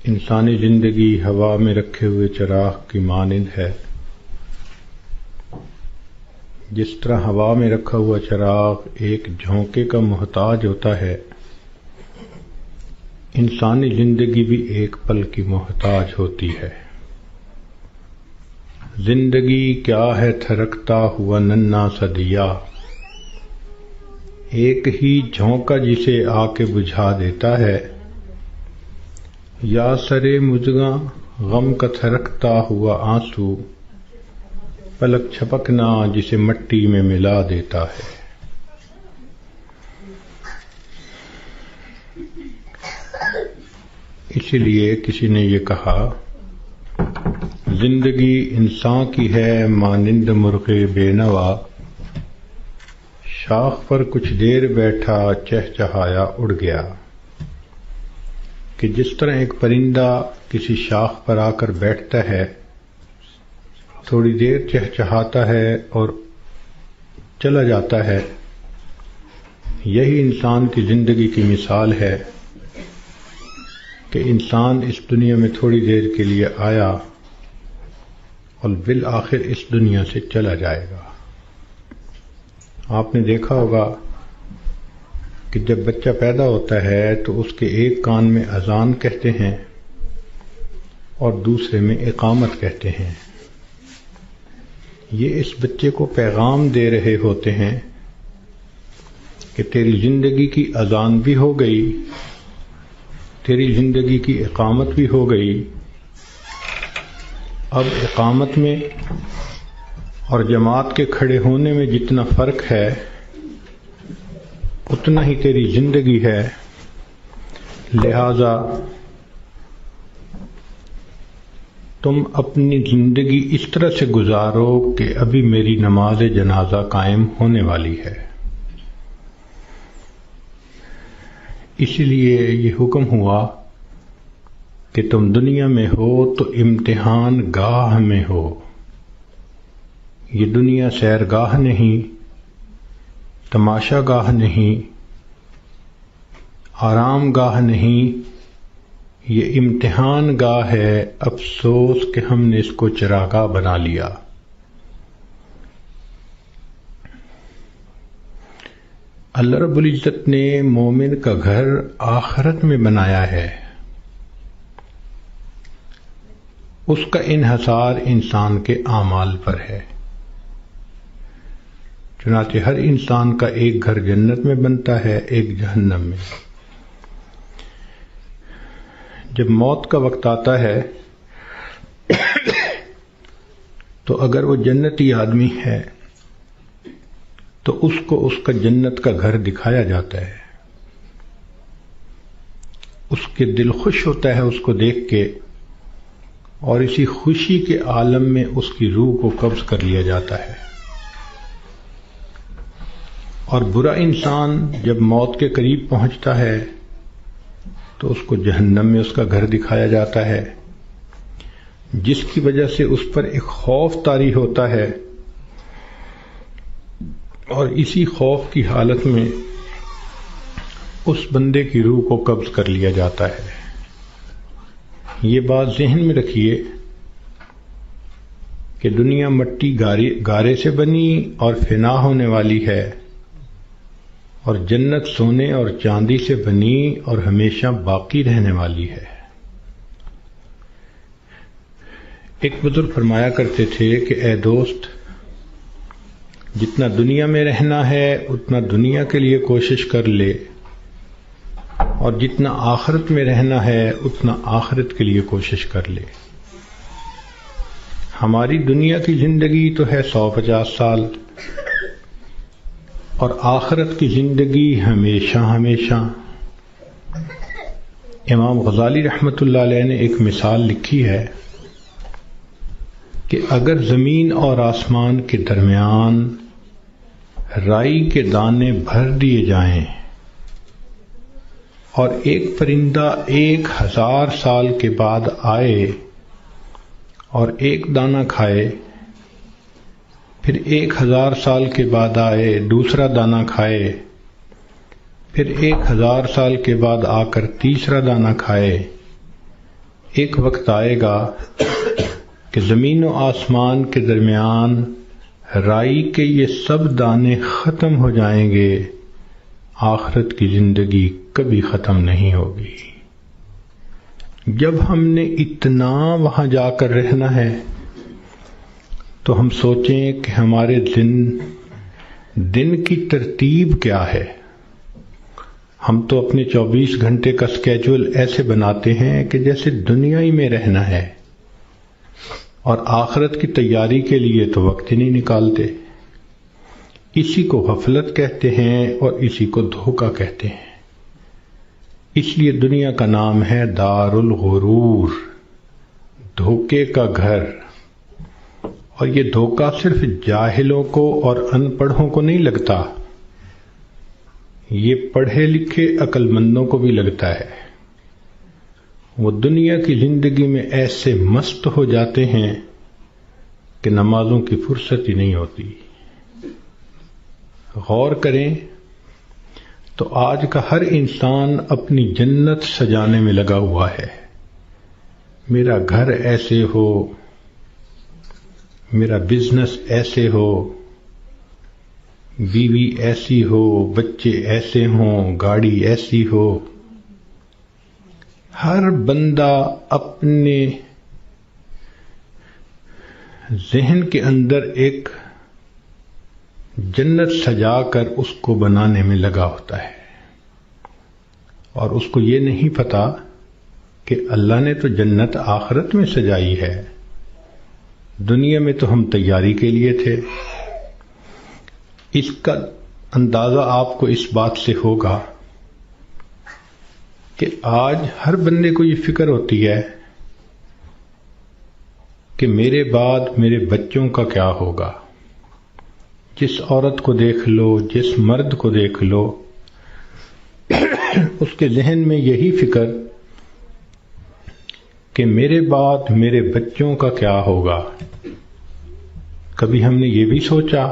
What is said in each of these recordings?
انسانی زندگی ہوا میں رکھے ہوئے چراغ کی مانند ہے۔ جس طرح ہوا میں رکھا ہوا چراغ ایک جھونکے کا محتاج ہوتا ہے، انسانی زندگی بھی ایک پل کی محتاج ہوتی ہے۔ زندگی کیا ہے تھرکتا ہوا ننھا سا دیا، ایک ہی جھونکا جسے آ کے بجھا دیتا ہے۔ یا سرے مژگاں غم کا تھرکتا ہوا آنسو، پلک چھپکنا جسے مٹی میں ملا دیتا ہے۔ اسی لیے کسی نے یہ کہا، زندگی انسان کی ہے مانند مرغ بے نوا، شاخ پر کچھ دیر بیٹھا چہچہایا اڑ گیا۔ کہ جس طرح ایک پرندہ کسی شاخ پر آ کر بیٹھتا ہے، تھوڑی دیر چہچہاتا ہے اور چلا جاتا ہے، یہی انسان کی زندگی کی مثال ہے کہ انسان اس دنیا میں تھوڑی دیر کے لیے آیا اور بالآخر اس دنیا سے چلا جائے گا۔ آپ نے دیکھا ہوگا کہ جب بچہ پیدا ہوتا ہے تو اس کے ایک کان میں اذان کہتے ہیں اور دوسرے میں اقامت کہتے ہیں۔ یہ اس بچے کو پیغام دے رہے ہوتے ہیں کہ تیری زندگی کی اذان بھی ہو گئی، تیری زندگی کی اقامت بھی ہو گئی۔ اب اقامت میں اور جماعت کے کھڑے ہونے میں جتنا فرق ہے، اتنا ہی تیری زندگی ہے، لہذا تم اپنی زندگی اس طرح سے گزارو کہ ابھی میری نماز جنازہ قائم ہونے والی ہے۔ اسی لیے یہ حکم ہوا کہ تم دنیا میں ہو تو امتحان گاہ میں ہو۔ یہ دنیا سیرگاہ نہیں، تماشا گاہ نہیں، آرام گاہ نہیں، یہ امتحان گاہ ہے۔ افسوس کہ ہم نے اس کو چراگاہ بنا لیا۔ اللہ رب العزت نے مومن کا گھر آخرت میں بنایا ہے۔ اس کا انحصار انسان کے اعمال پر ہے۔ چنانچہ ہر انسان کا ایک گھر جنت میں بنتا ہے، ایک جہنم میں۔ جب موت کا وقت آتا ہے تو اگر وہ جنتی آدمی ہے تو اس کو اس کا جنت کا گھر دکھایا جاتا ہے۔ اس کے دل خوش ہوتا ہے اس کو دیکھ کے، اور اسی خوشی کے عالم میں اس کی روح کو قبض کر لیا جاتا ہے۔ اور برا انسان جب موت کے قریب پہنچتا ہے تو اس کو جہنم میں اس کا گھر دکھایا جاتا ہے، جس کی وجہ سے اس پر ایک خوف طاری ہوتا ہے، اور اسی خوف کی حالت میں اس بندے کی روح کو قبض کر لیا جاتا ہے۔ یہ بات ذہن میں رکھیے کہ دنیا مٹی گارے سے بنی اور فنا ہونے والی ہے، اور جنت سونے اور چاندی سے بنی اور ہمیشہ باقی رہنے والی ہے۔ ایک بزرگ فرمایا کرتے تھے کہ اے دوست، جتنا دنیا میں رہنا ہے اتنا دنیا کے لیے کوشش کر لے، اور جتنا آخرت میں رہنا ہے اتنا آخرت کے لیے کوشش کر لے۔ ہماری دنیا کی زندگی تو ہے 150 سال، اور آخرت کی زندگی ہمیشہ ہمیشہ۔ امام غزالی رحمۃ اللہ علیہ نے ایک مثال لکھی ہے کہ اگر زمین اور آسمان کے درمیان رائی کے دانے بھر دیے جائیں اور ایک پرندہ 1000 سال کے بعد آئے اور ایک دانہ کھائے، پھر 1000 سال کے بعد آئے دوسرا دانہ کھائے، پھر 1000 سال کے بعد آ کر تیسرا دانہ کھائے، ایک وقت آئے گا کہ زمین و آسمان کے درمیان رائی کے یہ سب دانے ختم ہو جائیں گے، آخرت کی زندگی کبھی ختم نہیں ہوگی۔ جب ہم نے اتنا وہاں جا کر رہنا ہے تو ہم سوچیں کہ ہمارے دن کی ترتیب کیا ہے۔ ہم تو اپنے 24 گھنٹے کا سکیجول ایسے بناتے ہیں کہ جیسے دنیا ہی میں رہنا ہے، اور آخرت کی تیاری کے لیے تو وقت ہی نہیں نکالتے۔ اسی کو غفلت کہتے ہیں اور اسی کو دھوکہ کہتے ہیں۔ اس لیے دنیا کا نام ہے دار الغرور، دھوکے کا گھر۔ اور یہ دھوکہ صرف جاہلوں کو اور ان پڑھوں کو نہیں لگتا، یہ پڑھے لکھے عقل مندوں کو بھی لگتا ہے۔ وہ دنیا کی زندگی میں ایسے مست ہو جاتے ہیں کہ نمازوں کی فرصت ہی نہیں ہوتی۔ غور کریں تو آج کا ہر انسان اپنی جنت سجانے میں لگا ہوا ہے۔ میرا گھر ایسے ہو، میرا بزنس ایسے ہو، بیوی ایسی ہو، بچے ایسے ہوں، گاڑی ایسی ہو۔ ہر بندہ اپنے ذہن کے اندر ایک جنت سجا کر اس کو بنانے میں لگا ہوتا ہے، اور اس کو یہ نہیں پتا کہ اللہ نے تو جنت آخرت میں سجائی ہے، دنیا میں تو ہم تیاری کے لیے تھے۔ اس کا اندازہ آپ کو اس بات سے ہوگا کہ آج ہر بندے کو یہ فکر ہوتی ہے کہ میرے بعد میرے بچوں کا کیا ہوگا۔ جس عورت کو دیکھ لو، جس مرد کو دیکھ لو، اس کے ذہن میں یہی فکر کہ میرے بعد میرے بچوں کا کیا ہوگا۔ کبھی ہم نے یہ بھی سوچا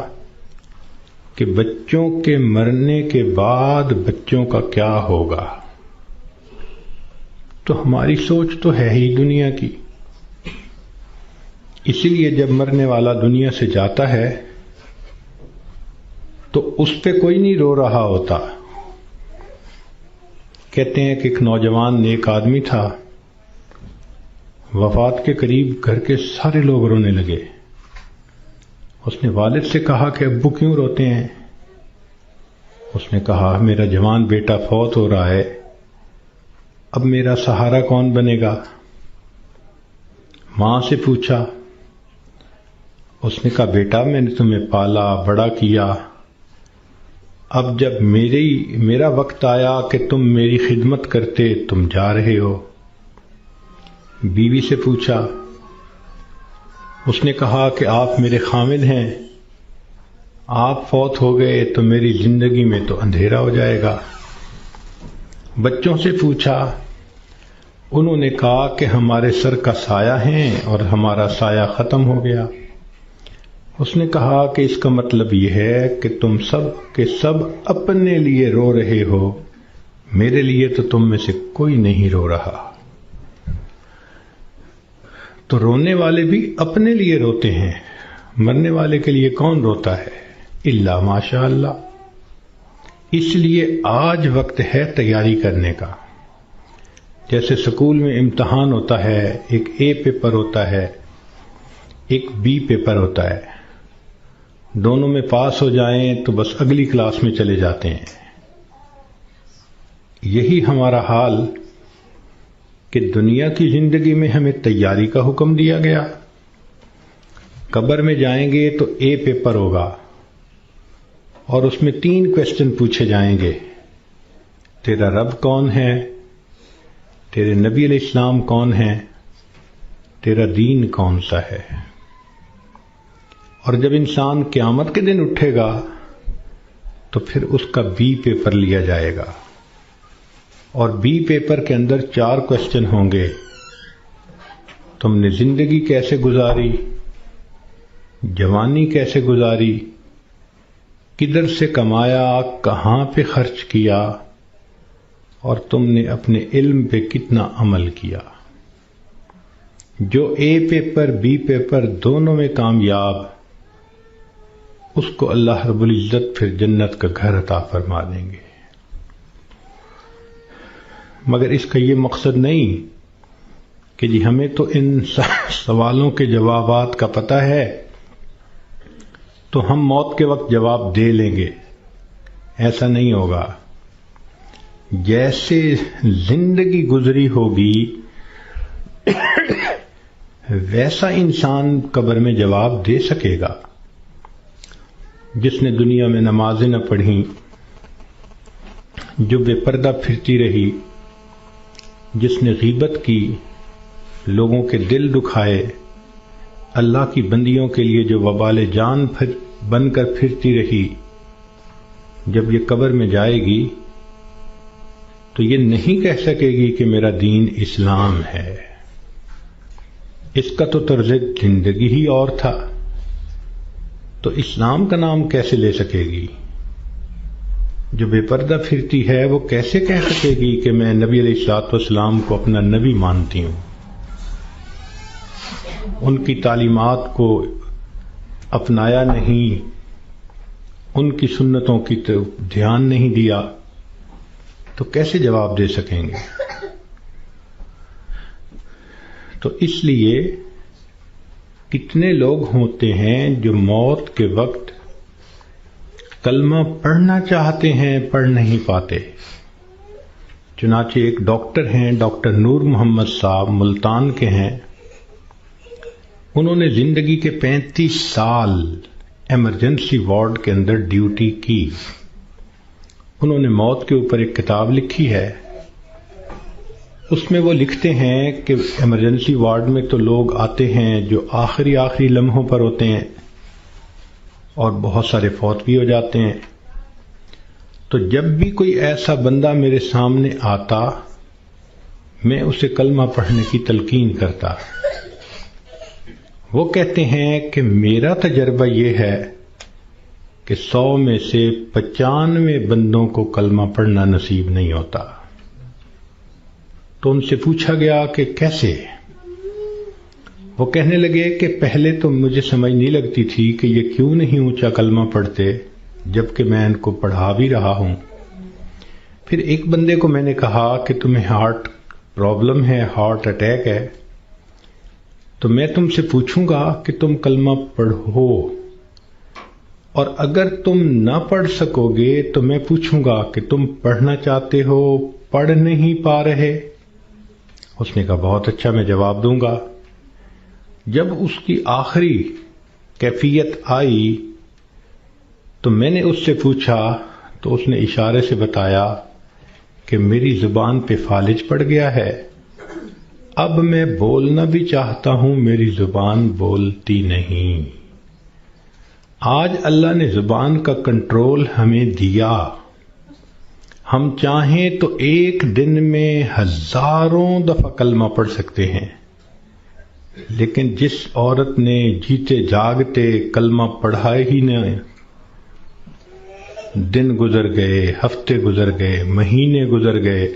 کہ بچوں کے مرنے کے بعد بچوں کا کیا ہوگا؟ تو ہماری سوچ تو ہے ہی دنیا کی۔ اسی لیے جب مرنے والا دنیا سے جاتا ہے تو اس پہ کوئی نہیں رو رہا ہوتا۔ کہتے ہیں کہ ایک نوجوان نیک آدمی تھا، وفات کے قریب گھر کے سارے لوگ رونے لگے۔ اس نے والد سے کہا کہ ابو کیوں روتے ہیں؟ اس نے کہا میرا جوان بیٹا فوت ہو رہا ہے، اب میرا سہارا کون بنے گا؟ ماں سے پوچھا، اس نے کہا بیٹا میں نے تمہیں پالا بڑا کیا، اب جب میرا وقت آیا کہ تم میری خدمت کرتے، تم جا رہے ہو۔ بیوی سے پوچھا، اس نے کہا کہ آپ میرے خامد ہیں، آپ فوت ہو گئے تو میری زندگی میں تو اندھیرا ہو جائے گا۔ بچوں سے پوچھا، انہوں نے کہا کہ ہمارے سر کا سایہ ہیں اور ہمارا سایہ ختم ہو گیا۔ اس نے کہا کہ اس کا مطلب یہ ہے کہ تم سب اپنے لیے رو رہے ہو، میرے لیے تو تم میں سے کوئی نہیں رو رہا۔ تو رونے والے بھی اپنے لیے روتے ہیں، مرنے والے کے لیے کون روتا ہے؟ الا ماشاء اللہ۔ اس لیے آج وقت ہے تیاری کرنے کا۔ جیسے سکول میں امتحان ہوتا ہے، ایک اے پیپر ہوتا ہے، ایک بی پیپر ہوتا ہے، دونوں میں پاس ہو جائیں تو بس اگلی کلاس میں چلے جاتے ہیں۔ یہی ہمارا حال کہ دنیا کی زندگی میں ہمیں تیاری کا حکم دیا گیا، قبر میں جائیں گے تو اے پیپر ہوگا اور اس میں 3 کویسچن پوچھے جائیں گے، تیرا رب کون ہے، تیرے نبی علیہ السلام کون ہیں، تیرا دین کون سا ہے۔ اور جب انسان قیامت کے دن اٹھے گا تو پھر اس کا بی پیپر لیا جائے گا، اور بی پیپر کے اندر 4 کویسچن ہوں گے۔ تم نے زندگی کیسے گزاری، جوانی کیسے گزاری، کدھر سے کمایا، کہاں پہ خرچ کیا، اور تم نے اپنے علم پہ کتنا عمل کیا۔ جو اے پیپر بی پیپر دونوں میں کامیاب، اس کو اللہ رب العزت پھر جنت کا گھر عطا فرما دیں گے۔ مگر اس کا یہ مقصد نہیں کہ جی ہمیں تو ان سوالوں کے جوابات کا پتہ ہے تو ہم موت کے وقت جواب دے لیں گے، ایسا نہیں ہوگا۔ جیسے زندگی گزری ہوگی ویسا انسان قبر میں جواب دے سکے گا۔ جس نے دنیا میں نمازیں نہ پڑھیں، جو بے پردہ پھرتی رہی، جس نے غیبت کی، لوگوں کے دل دکھائے، اللہ کی بندیوں کے لیے جو وبال جان بن کر پھرتی رہی، جب یہ قبر میں جائے گی تو یہ نہیں کہہ سکے گی کہ میرا دین اسلام ہے۔ اس کا تو طرز زندگی ہی اور تھا، تو اسلام کا نام کیسے لے سکے گی؟ جو بے پردہ پھرتی ہے وہ کیسے کہہ سکے گی کہ میں نبی علیہ الصلوۃ والسلام کو اپنا نبی مانتی ہوں، ان کی تعلیمات کو اپنایا نہیں، ان کی سنتوں کی طرف دھیان نہیں دیا، تو کیسے جواب دے سکیں گے؟ تو اس لیے کتنے لوگ ہوتے ہیں جو موت کے وقت کلمہ پڑھنا چاہتے ہیں، پڑھ نہیں پاتے۔ چنانچہ ایک ڈاکٹر ہیں، ڈاکٹر نور محمد صاحب، ملتان کے ہیں، انہوں نے زندگی کے 35 سال ایمرجنسی وارڈ کے اندر ڈیوٹی کی۔ انہوں نے موت کے اوپر ایک کتاب لکھی ہے، اس میں وہ لکھتے ہیں کہ ایمرجنسی وارڈ میں تو لوگ آتے ہیں جو آخری لمحوں پر ہوتے ہیں اور بہت سارے فوت بھی ہو جاتے ہیں، تو جب بھی کوئی ایسا بندہ میرے سامنے آتا میں اسے کلمہ پڑھنے کی تلقین کرتا۔ وہ کہتے ہیں کہ میرا تجربہ یہ ہے کہ 100 میں سے 95 بندوں کو کلمہ پڑھنا نصیب نہیں ہوتا۔ تو ان سے پوچھا گیا کہ کیسے؟ وہ کہنے لگے کہ پہلے تو مجھے سمجھ نہیں لگتی تھی کہ یہ کیوں نہیں اونچا کلمہ پڑھتے جبکہ میں ان کو پڑھا بھی رہا ہوں۔ پھر ایک بندے کو میں نے کہا کہ تمہیں ہارٹ پرابلم ہے، ہارٹ اٹیک ہے، تو میں تم سے پوچھوں گا کہ تم کلمہ پڑھو، اور اگر تم نہ پڑھ سکو گے تو میں پوچھوں گا کہ تم پڑھنا چاہتے ہو، پڑھ نہیں پا رہے؟ اس نے کہا بہت اچھا، میں جواب دوں گا۔ جب اس کی آخری کیفیت آئی تو میں نے اس سے پوچھا تو اس نے اشارے سے بتایا کہ میری زبان پہ فالج پڑ گیا ہے، اب میں بولنا بھی چاہتا ہوں، میری زبان بولتی نہیں۔ آج اللہ نے زبان کا کنٹرول ہمیں دیا، ہم چاہیں تو ایک دن میں ہزاروں دفعہ کلمہ پڑھ سکتے ہیں، لیکن جس عورت نے جیتے جاگتے کلمہ پڑھا ہی نہ، دن گزر گئے، ہفتے گزر گئے، مہینے گزر گئے،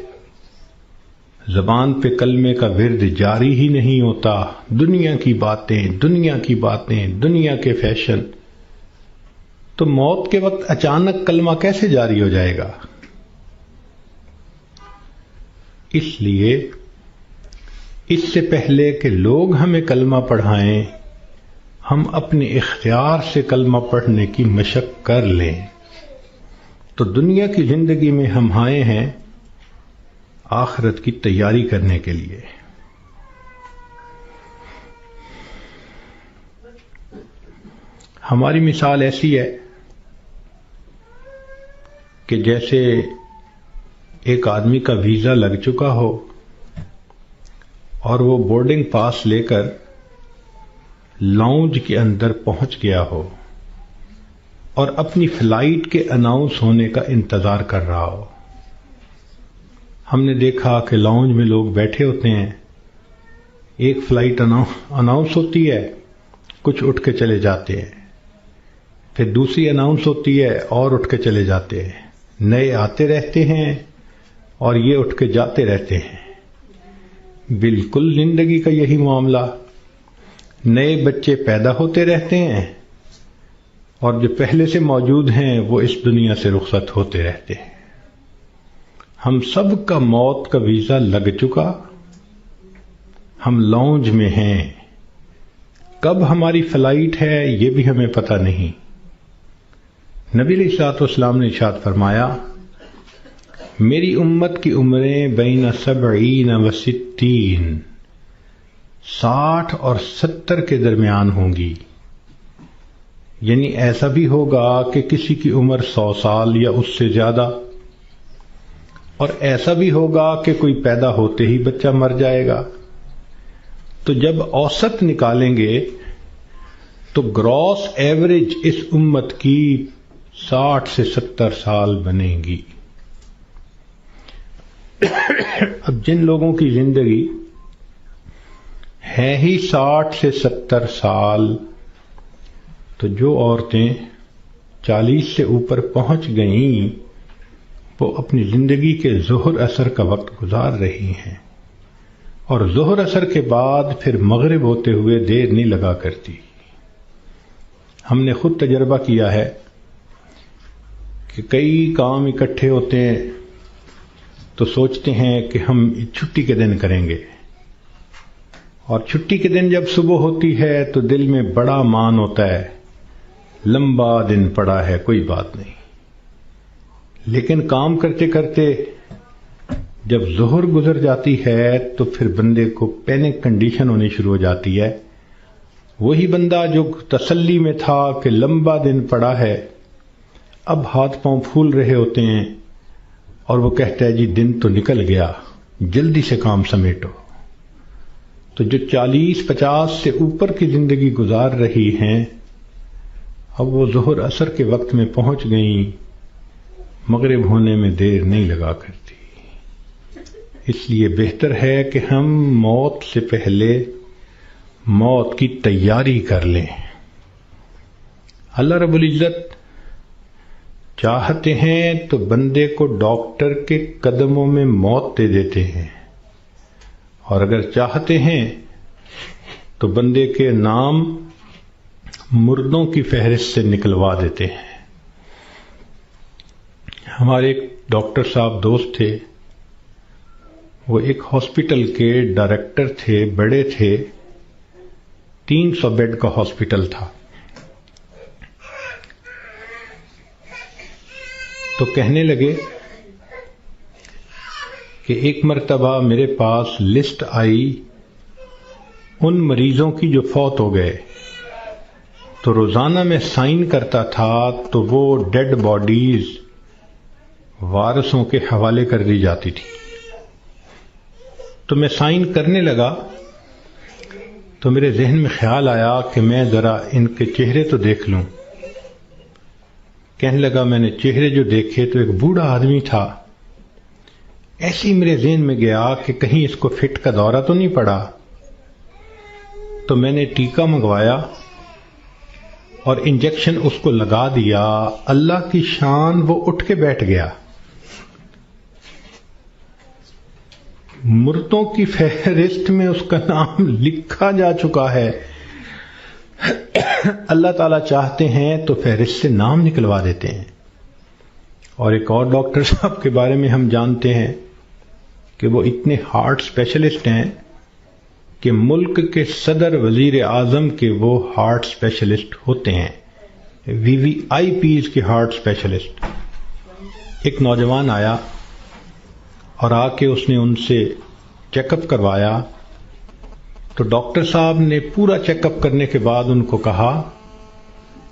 زبان پہ کلمے کا ورد جاری ہی نہیں ہوتا، دنیا کی باتیں، دنیا کے فیشن، تو موت کے وقت اچانک کلمہ کیسے جاری ہو جائے گا؟ اس لیے اس سے پہلے کہ لوگ ہمیں کلمہ پڑھائیں، ہم اپنے اختیار سے کلمہ پڑھنے کی مشق کر لیں۔ تو دنیا کی زندگی میں ہم آئے ہیں آخرت کی تیاری کرنے کے لیے۔ ہماری مثال ایسی ہے کہ جیسے ایک آدمی کا ویزا لگ چکا ہو اور وہ بورڈنگ پاس لے کر لاؤنج کے اندر پہنچ گیا ہو اور اپنی فلائٹ کے اناؤنس ہونے کا انتظار کر رہا ہو۔ ہم نے دیکھا کہ لاؤنج میں لوگ بیٹھے ہوتے ہیں، ایک فلائٹ اناؤنس ہوتی ہے، کچھ اٹھ کے چلے جاتے ہیں، پھر دوسری اناؤنس ہوتی ہے اور اٹھ کے چلے جاتے ہیں، نئے آتے رہتے ہیں اور یہ اٹھ کے جاتے رہتے ہیں۔ بالکل زندگی کا یہی معاملہ، نئے بچے پیدا ہوتے رہتے ہیں اور جو پہلے سے موجود ہیں وہ اس دنیا سے رخصت ہوتے رہتے ہیں۔ ہم سب کا موت کا ویزا لگ چکا، ہم لاؤنج میں ہیں، کب ہماری فلائٹ ہے یہ بھی ہمیں پتہ نہیں۔ نبی علیہ الصلوۃ والسلام نے ارشاد فرمایا، میری امت کی عمریں بین 70 و 60، 60 اور 70 کے درمیان ہوں گی، یعنی ایسا بھی ہوگا کہ کسی کی عمر 100 سال یا اس سے زیادہ، اور ایسا بھی ہوگا کہ کوئی پیدا ہوتے ہی بچہ مر جائے گا۔ تو جب اوسط نکالیں گے تو گراس ایوریج اس امت کی 60 سے 70 سال بنے گی۔ اب جن لوگوں کی زندگی ہے ہی 60 سے 70 سال، تو جو عورتیں 40 سے اوپر پہنچ گئیں وہ اپنی زندگی کے ظہر اثر کا وقت گزار رہی ہیں، اور ظہر اثر کے بعد پھر مغرب ہوتے ہوئے دیر نہیں لگا کرتی۔ ہم نے خود تجربہ کیا ہے کہ کئی کام اکٹھے ہوتے ہیں تو سوچتے ہیں کہ ہم چھٹی کے دن کریں گے، اور چھٹی کے دن جب صبح ہوتی ہے تو دل میں بڑا مان ہوتا ہے، لمبا دن پڑا ہے، کوئی بات نہیں۔ لیکن کام کرتے کرتے جب ظہر گزر جاتی ہے تو پھر بندے کو پینک کنڈیشن ہونی شروع ہو جاتی ہے۔ وہی بندہ جو تسلی میں تھا کہ لمبا دن پڑا ہے، اب ہاتھ پاؤں پھول رہے ہوتے ہیں اور وہ کہتا ہے جی دن تو نکل گیا، جلدی سے کام سمیٹو۔ تو جو 40-50 سے اوپر کی زندگی گزار رہی ہیں، اب وہ ظہر اثر کے وقت میں پہنچ گئیں، مغرب ہونے میں دیر نہیں لگا کرتی۔ اس لیے بہتر ہے کہ ہم موت سے پہلے موت کی تیاری کر لیں۔ اللہ رب العزت چاہتے ہیں تو بندے کو ڈاکٹر کے قدموں میں موت دے دیتے ہیں، اور اگر چاہتے ہیں تو بندے کے نام مردوں کی فہرست سے نکلوا دیتے ہیں۔ ہمارے ایک ڈاکٹر صاحب دوست تھے، وہ ایک ہاسپٹل کے ڈائریکٹر تھے، بڑے تھے، 300 بیڈ کا ہاسپٹل تھا۔ تو کہنے لگے کہ ایک مرتبہ میرے پاس لسٹ آئی ان مریضوں کی جو فوت ہو گئے، تو روزانہ میں سائن کرتا تھا تو وہ ڈیڈ باڈیز وارثوں کے حوالے کر دی جاتی تھی۔ تو میں سائن کرنے لگا تو میرے ذہن میں خیال آیا کہ میں ذرا ان کے چہرے تو دیکھ لوں۔ کہنے لگا میں نے چہرے جو دیکھے تو ایک بوڑھا آدمی تھا، ایسے ہی میرے ذہن میں گیا کہ کہیں اس کو فٹ کا دورہ تو نہیں پڑا۔ تو میں نے ٹیکا منگوایا اور انجیکشن اس کو لگا دیا، اللہ کی شان وہ اٹھ کے بیٹھ گیا۔ مردوں کی فہرست میں اس کا نام لکھا جا چکا ہے۔ اللہ تعالیٰ چاہتے ہیں تو فہرست سے نام نکلوا دیتے ہیں۔ اور ایک اور ڈاکٹر صاحب کے بارے میں ہم جانتے ہیں کہ وہ اتنے ہارٹ اسپیشلسٹ ہیں کہ ملک کے صدر وزیر اعظم کے وہ ہارٹ اسپیشلسٹ ہوتے ہیں، VVIPs کے ہارٹ اسپیشلسٹ۔ ایک نوجوان آیا اور آ کے اس نے ان سے چیک اپ کروایا، تو ڈاکٹر صاحب نے پورا چیک اپ کرنے کے بعد ان کو کہا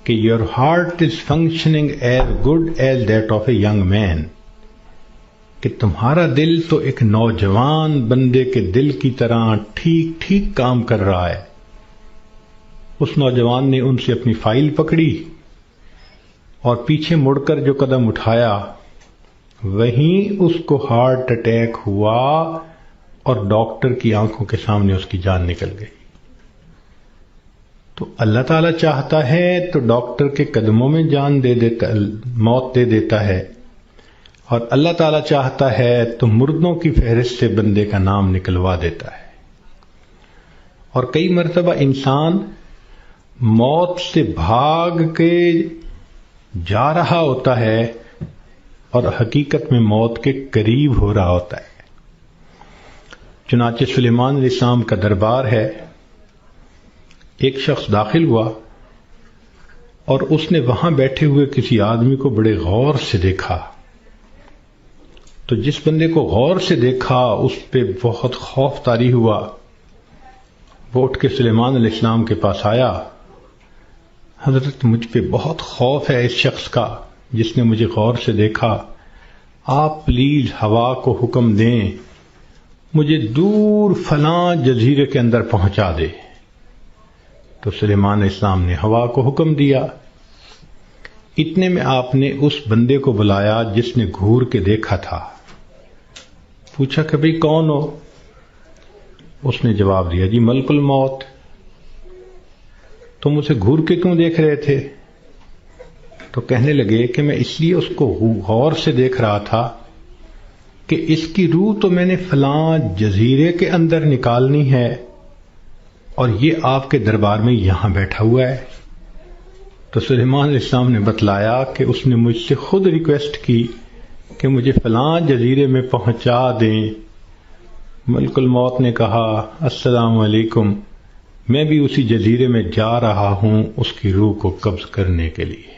کہ your heart is functioning as good as that of a young man, کہ تمہارا دل تو ایک نوجوان بندے کے دل کی طرح ٹھیک ٹھیک کام کر رہا ہے۔ اس نوجوان نے ان سے اپنی فائل پکڑی اور پیچھے مڑ کر جو قدم اٹھایا وہیں اس کو ہارٹ اٹیک ہوا اور ڈاکٹر کی آنکھوں کے سامنے اس کی جان نکل گئی۔ تو اللہ تعالیٰ چاہتا ہے تو ڈاکٹر کے قدموں میں جان دے دیتا، موت دے دیتا ہے، اور اللہ تعالیٰ چاہتا ہے تو مردوں کی فہرست سے بندے کا نام نکلوا دیتا ہے۔ اور کئی مرتبہ انسان موت سے بھاگ کے جا رہا ہوتا ہے اور حقیقت میں موت کے قریب ہو رہا ہوتا ہے. چنانچہ سلیمان علیہ السلام کا دربار ہے. ایک شخص داخل ہوا اور اس نے وہاں بیٹھے ہوئے کسی آدمی کو بڑے غور سے دیکھا. تو جس بندے کو غور سے دیکھا اس پہ بہت خوف طاری ہوا. وہ اٹھ کے سلیمان علیہ السلام کے پاس آیا. حضرت مجھ پہ بہت خوف ہے اس شخص کا جس نے مجھے غور سے دیکھا. آپ پلیز ہوا کو حکم دیں مجھے دور فلاں جزیرے کے اندر پہنچا دے. تو سلیمان علیہ السلام نے ہوا کو حکم دیا. اتنے میں آپ نے اس بندے کو بلایا جس نے گھور کے دیکھا تھا. پوچھا کہ بھئی کون ہو؟ اس نے جواب دیا جی ملک الموت. تم اسے گھور کے کیوں دیکھ رہے تھے؟ تو کہنے لگے کہ میں اس لیے اس کو غور سے دیکھ رہا تھا کہ اس کی روح تو میں نے فلاں جزیرے کے اندر نکالنی ہے اور یہ آپ کے دربار میں یہاں بیٹھا ہوا ہے. تو سلیمان علیہ السلام نے بتلایا کہ اس نے مجھ سے خود ریکویسٹ کی کہ مجھے فلاں جزیرے میں پہنچا دیں. ملک الموت نے کہا السلام علیکم، میں بھی اسی جزیرے میں جا رہا ہوں اس کی روح کو قبض کرنے کے لیے.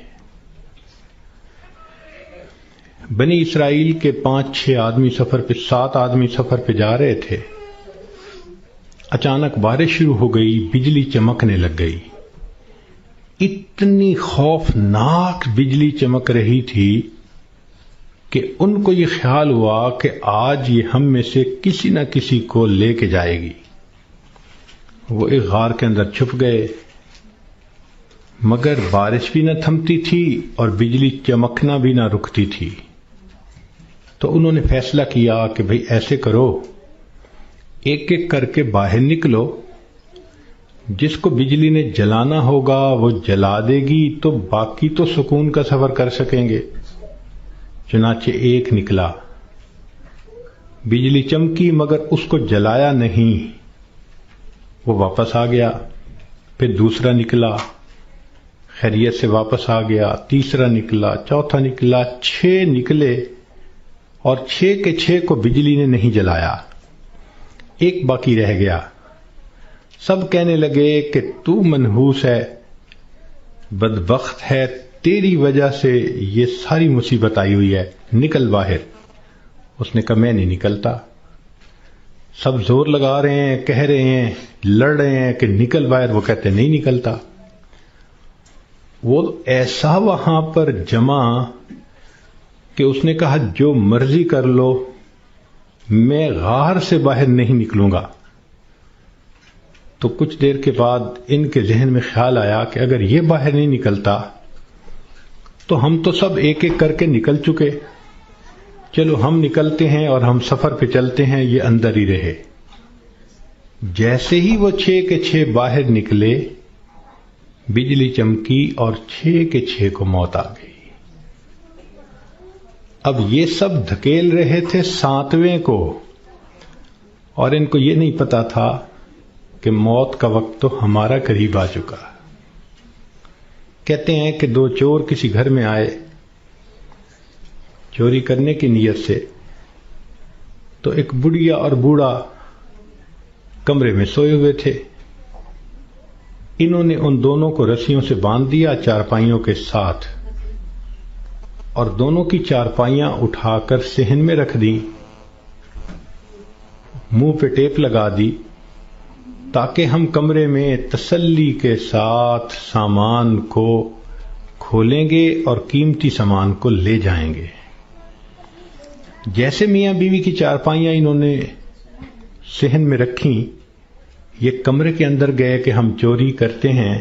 بنی اسرائیل کے 5-6 آدمی سفر پہ 7 آدمی سفر پہ جا رہے تھے. اچانک بارش شروع ہو گئی، بجلی چمکنے لگ گئی. اتنی خوفناک بجلی چمک رہی تھی کہ ان کو یہ خیال ہوا کہ آج یہ ہم میں سے کسی نہ کسی کو لے کے جائے گی. وہ ایک غار کے اندر چھپ گئے، مگر بارش بھی نہ تھمتی تھی اور بجلی چمکنا بھی نہ رکتی تھی. تو انہوں نے فیصلہ کیا کہ بھئی ایسے کرو، ایک ایک کر کے باہر نکلو، جس کو بجلی نے جلانا ہوگا وہ جلا دے گی تو باقی تو سکون کا سفر کر سکیں گے. چنانچہ ایک نکلا، بجلی چمکی مگر اس کو جلایا نہیں، وہ واپس آ گیا. پھر دوسرا نکلا، خیریت سے واپس آ گیا. تیسرا نکلا، چوتھا نکلا، 6 نکلے اور 6 کے 6 کو بجلی نے نہیں جلایا. ایک باقی رہ گیا. سب کہنے لگے کہ تو منحوس ہے، بدبخت ہے، تیری وجہ سے یہ ساری مصیبت آئی ہوئی ہے، نکل باہر. اس نے کہا میں نہیں نکلتا. سب زور لگا رہے ہیں، کہہ رہے ہیں، لڑ رہے ہیں کہ نکل باہر. وہ کہتے نہیں نکلتا. وہ ایسا وہاں پر جمع کہ اس نے کہا جو مرضی کر لو، میں غار سے باہر نہیں نکلوں گا. تو کچھ دیر کے بعد ان کے ذہن میں خیال آیا کہ اگر یہ باہر نہیں نکلتا تو ہم تو سب ایک ایک کر کے نکل چکے، چلو ہم نکلتے ہیں اور ہم سفر پہ چلتے ہیں، یہ اندر ہی رہے. جیسے ہی وہ 6 کے 6 باہر نکلے، بجلی چمکی اور 6 کے 6 کو موت آ گئی. اب یہ سب دھکیل رہے تھے 7ویں کو، اور ان کو یہ نہیں پتا تھا کہ موت کا وقت تو ہمارا قریب آ چکا. کہتے ہیں کہ 2 چور کسی گھر میں آئے چوری کرنے کی نیت سے. تو ایک بڑھیا اور بوڑھا کمرے میں سوئے ہوئے تھے. انہوں نے ان دونوں کو رسیوں سے باندھ دیا چارپائیوں کے ساتھ، اور دونوں کی چارپائیاں اٹھا کر صحن میں رکھ دیں، منہ پہ ٹیپ لگا دی تاکہ ہم کمرے میں تسلی کے ساتھ سامان کو کھولیں گے اور قیمتی سامان کو لے جائیں گے. جیسے میاں بیوی کی چارپائیاں انہوں نے صحن میں رکھیں، یہ کمرے کے اندر گئے کہ ہم چوری کرتے ہیں.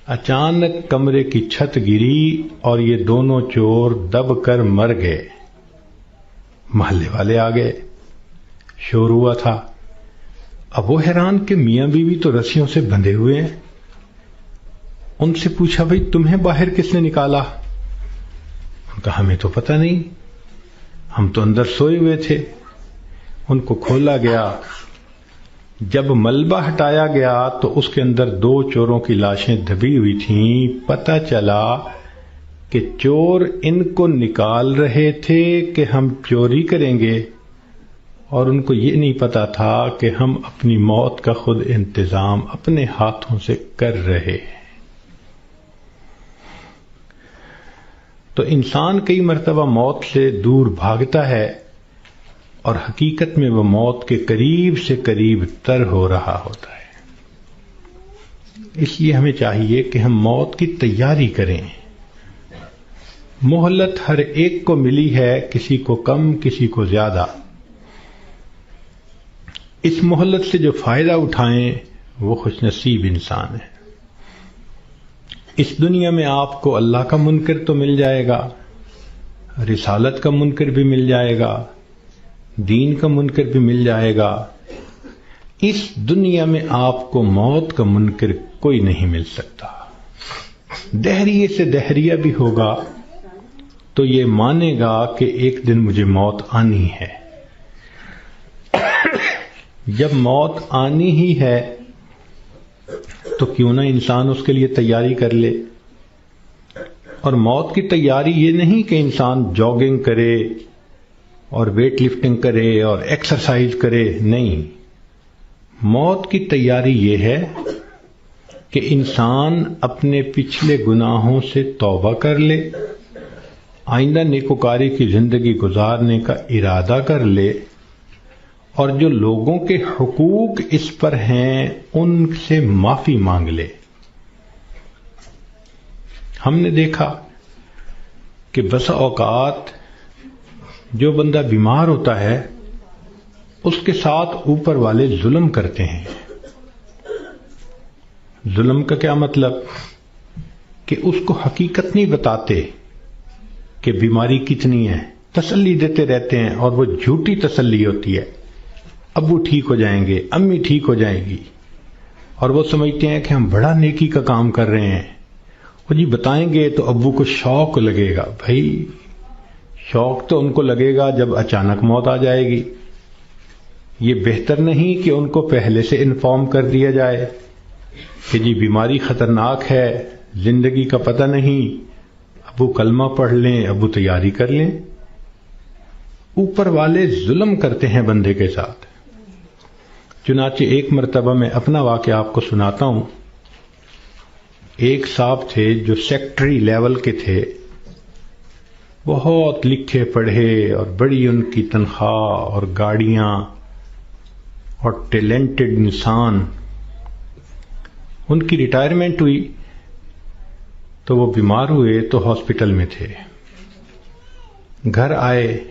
اچانک کمرے کی چھت گری اور یہ دونوں چور دب کر مر گئے. محلے والے آ گئے، شور ہوا تھا. اب وہ حیران کہ میاں بیوی تو رسیوں سے بندھے ہوئے ہیں. ان سے پوچھا بھئی تمہیں باہر کس نے نکالا؟ ان کا ہمیں تو پتہ نہیں، ہم تو اندر سوئے ہوئے تھے. ان کو کھولا گیا، جب ملبہ ہٹایا گیا تو اس کے اندر 2 چوروں کی لاشیں دبی ہوئی تھیں. پتہ چلا کہ چور ان کو نکال رہے تھے کہ ہم چوری کریں گے، اور ان کو یہ نہیں پتا تھا کہ ہم اپنی موت کا خود انتظام اپنے ہاتھوں سے کر رہے ہیں. تو انسان کئی مرتبہ موت سے دور بھاگتا ہے اور حقیقت میں وہ موت کے قریب سے قریب تر ہو رہا ہوتا ہے. اس لیے ہمیں چاہیے کہ ہم موت کی تیاری کریں. مہلت ہر ایک کو ملی ہے، کسی کو کم کسی کو زیادہ. اس مہلت سے جو فائدہ اٹھائیں وہ خوش نصیب انسان ہے. اس دنیا میں آپ کو اللہ کا منکر تو مل جائے گا، رسالت کا منکر بھی مل جائے گا، دین کا منکر بھی مل جائے گا. اس دنیا میں آپ کو موت کا منکر کوئی نہیں مل سکتا. دہریے سے دہریہ بھی ہوگا تو یہ مانے گا کہ ایک دن مجھے موت آنی ہے. جب موت آنی ہی ہے تو کیوں نہ انسان اس کے لیے تیاری کر لے. اور موت کی تیاری یہ نہیں کہ انسان جاگنگ کرے اور ویٹ لفٹنگ کرے اور ایکسرسائز کرے، نہیں. موت کی تیاری یہ ہے کہ انسان اپنے پچھلے گناہوں سے توبہ کر لے، آئندہ نیکوکاری کی زندگی گزارنے کا ارادہ کر لے، اور جو لوگوں کے حقوق اس پر ہیں ان سے معافی مانگ لے. ہم نے دیکھا کہ بسا اوقات جو بندہ بیمار ہوتا ہے اس کے ساتھ اوپر والے ظلم کرتے ہیں. ظلم کا کیا مطلب؟ کہ اس کو حقیقت نہیں بتاتے کہ بیماری کتنی ہے، تسلی دیتے رہتے ہیں، اور وہ جھوٹی تسلی ہوتی ہے. ابو ٹھیک ہو جائیں گے، امی ٹھیک ہو جائیں گی، اور وہ سمجھتے ہیں کہ ہم بڑا نیکی کا کام کر رہے ہیں. وہ جی بتائیں گے تو ابو کو شوق لگے گا. بھائی شوق تو ان کو لگے گا جب اچانک موت آ جائے گی. یہ بہتر نہیں کہ ان کو پہلے سے انفارم کر دیا جائے کہ جی بیماری خطرناک ہے، زندگی کا پتہ نہیں، ابو کلمہ پڑھ لیں، ابو تیاری کر لیں. اوپر والے ظلم کرتے ہیں بندے کے ساتھ. چنانچہ ایک مرتبہ میں اپنا واقعہ آپ کو سناتا ہوں. ایک صاحب تھے جو سیکٹری لیول کے تھے، بہت لکھے پڑھے اور بڑی ان کی تنخواہ اور گاڑیاں اور ٹیلنٹڈ انسان. ان کی ریٹائرمنٹ ہوئی تو وہ بیمار ہوئے تو ہاسپٹل میں تھے. گھر آئے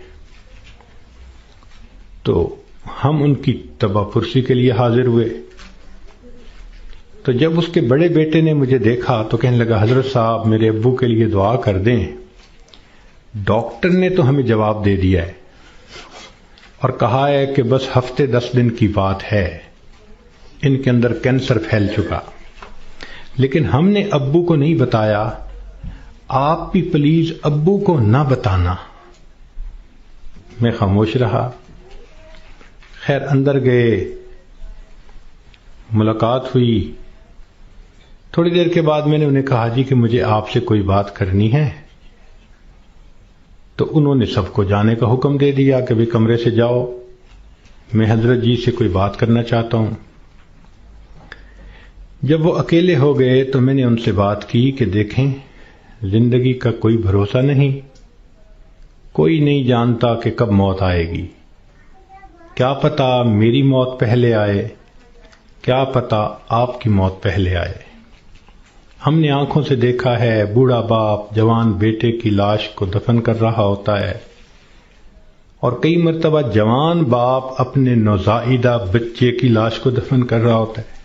تو ہم ان کی تباہ پرسی کے لیے حاضر ہوئے. تو جب اس کے بڑے بیٹے نے مجھے دیکھا تو کہنے لگا حضرت صاحب میرے ابو کے لیے دعا کر دیں، ڈاکٹر نے تو ہمیں جواب دے دیا ہے اور کہا ہے کہ بس ہفتے 10 دن کی بات ہے، ان کے اندر کینسر پھیل چکا. لیکن ہم نے ابو کو نہیں بتایا. آپ بھی پلیز ابو کو نہ بتانا. میں خاموش رہا. خیر اندر گئے، ملاقات ہوئی. تھوڑی دیر کے بعد میں نے انہیں کہا جی کہ مجھے آپ سے کوئی بات کرنی ہے. تو انہوں نے سب کو جانے کا حکم دے دیا کہ بھی کمرے سے جاؤ، میں حضرت جی سے کوئی بات کرنا چاہتا ہوں. جب وہ اکیلے ہو گئے تو میں نے ان سے بات کی کہ دیکھیں زندگی کا کوئی بھروسہ نہیں، کوئی نہیں جانتا کہ کب موت آئے گی. کیا پتا میری موت پہلے آئے، کیا پتا آپ کی موت پہلے آئے. ہم نے آنکھوں سے دیکھا ہے بوڑھا باپ جوان بیٹے کی لاش کو دفن کر رہا ہوتا ہے، اور کئی مرتبہ جوان باپ اپنے نوزائیدہ بچے کی لاش کو دفن کر رہا ہوتا ہے.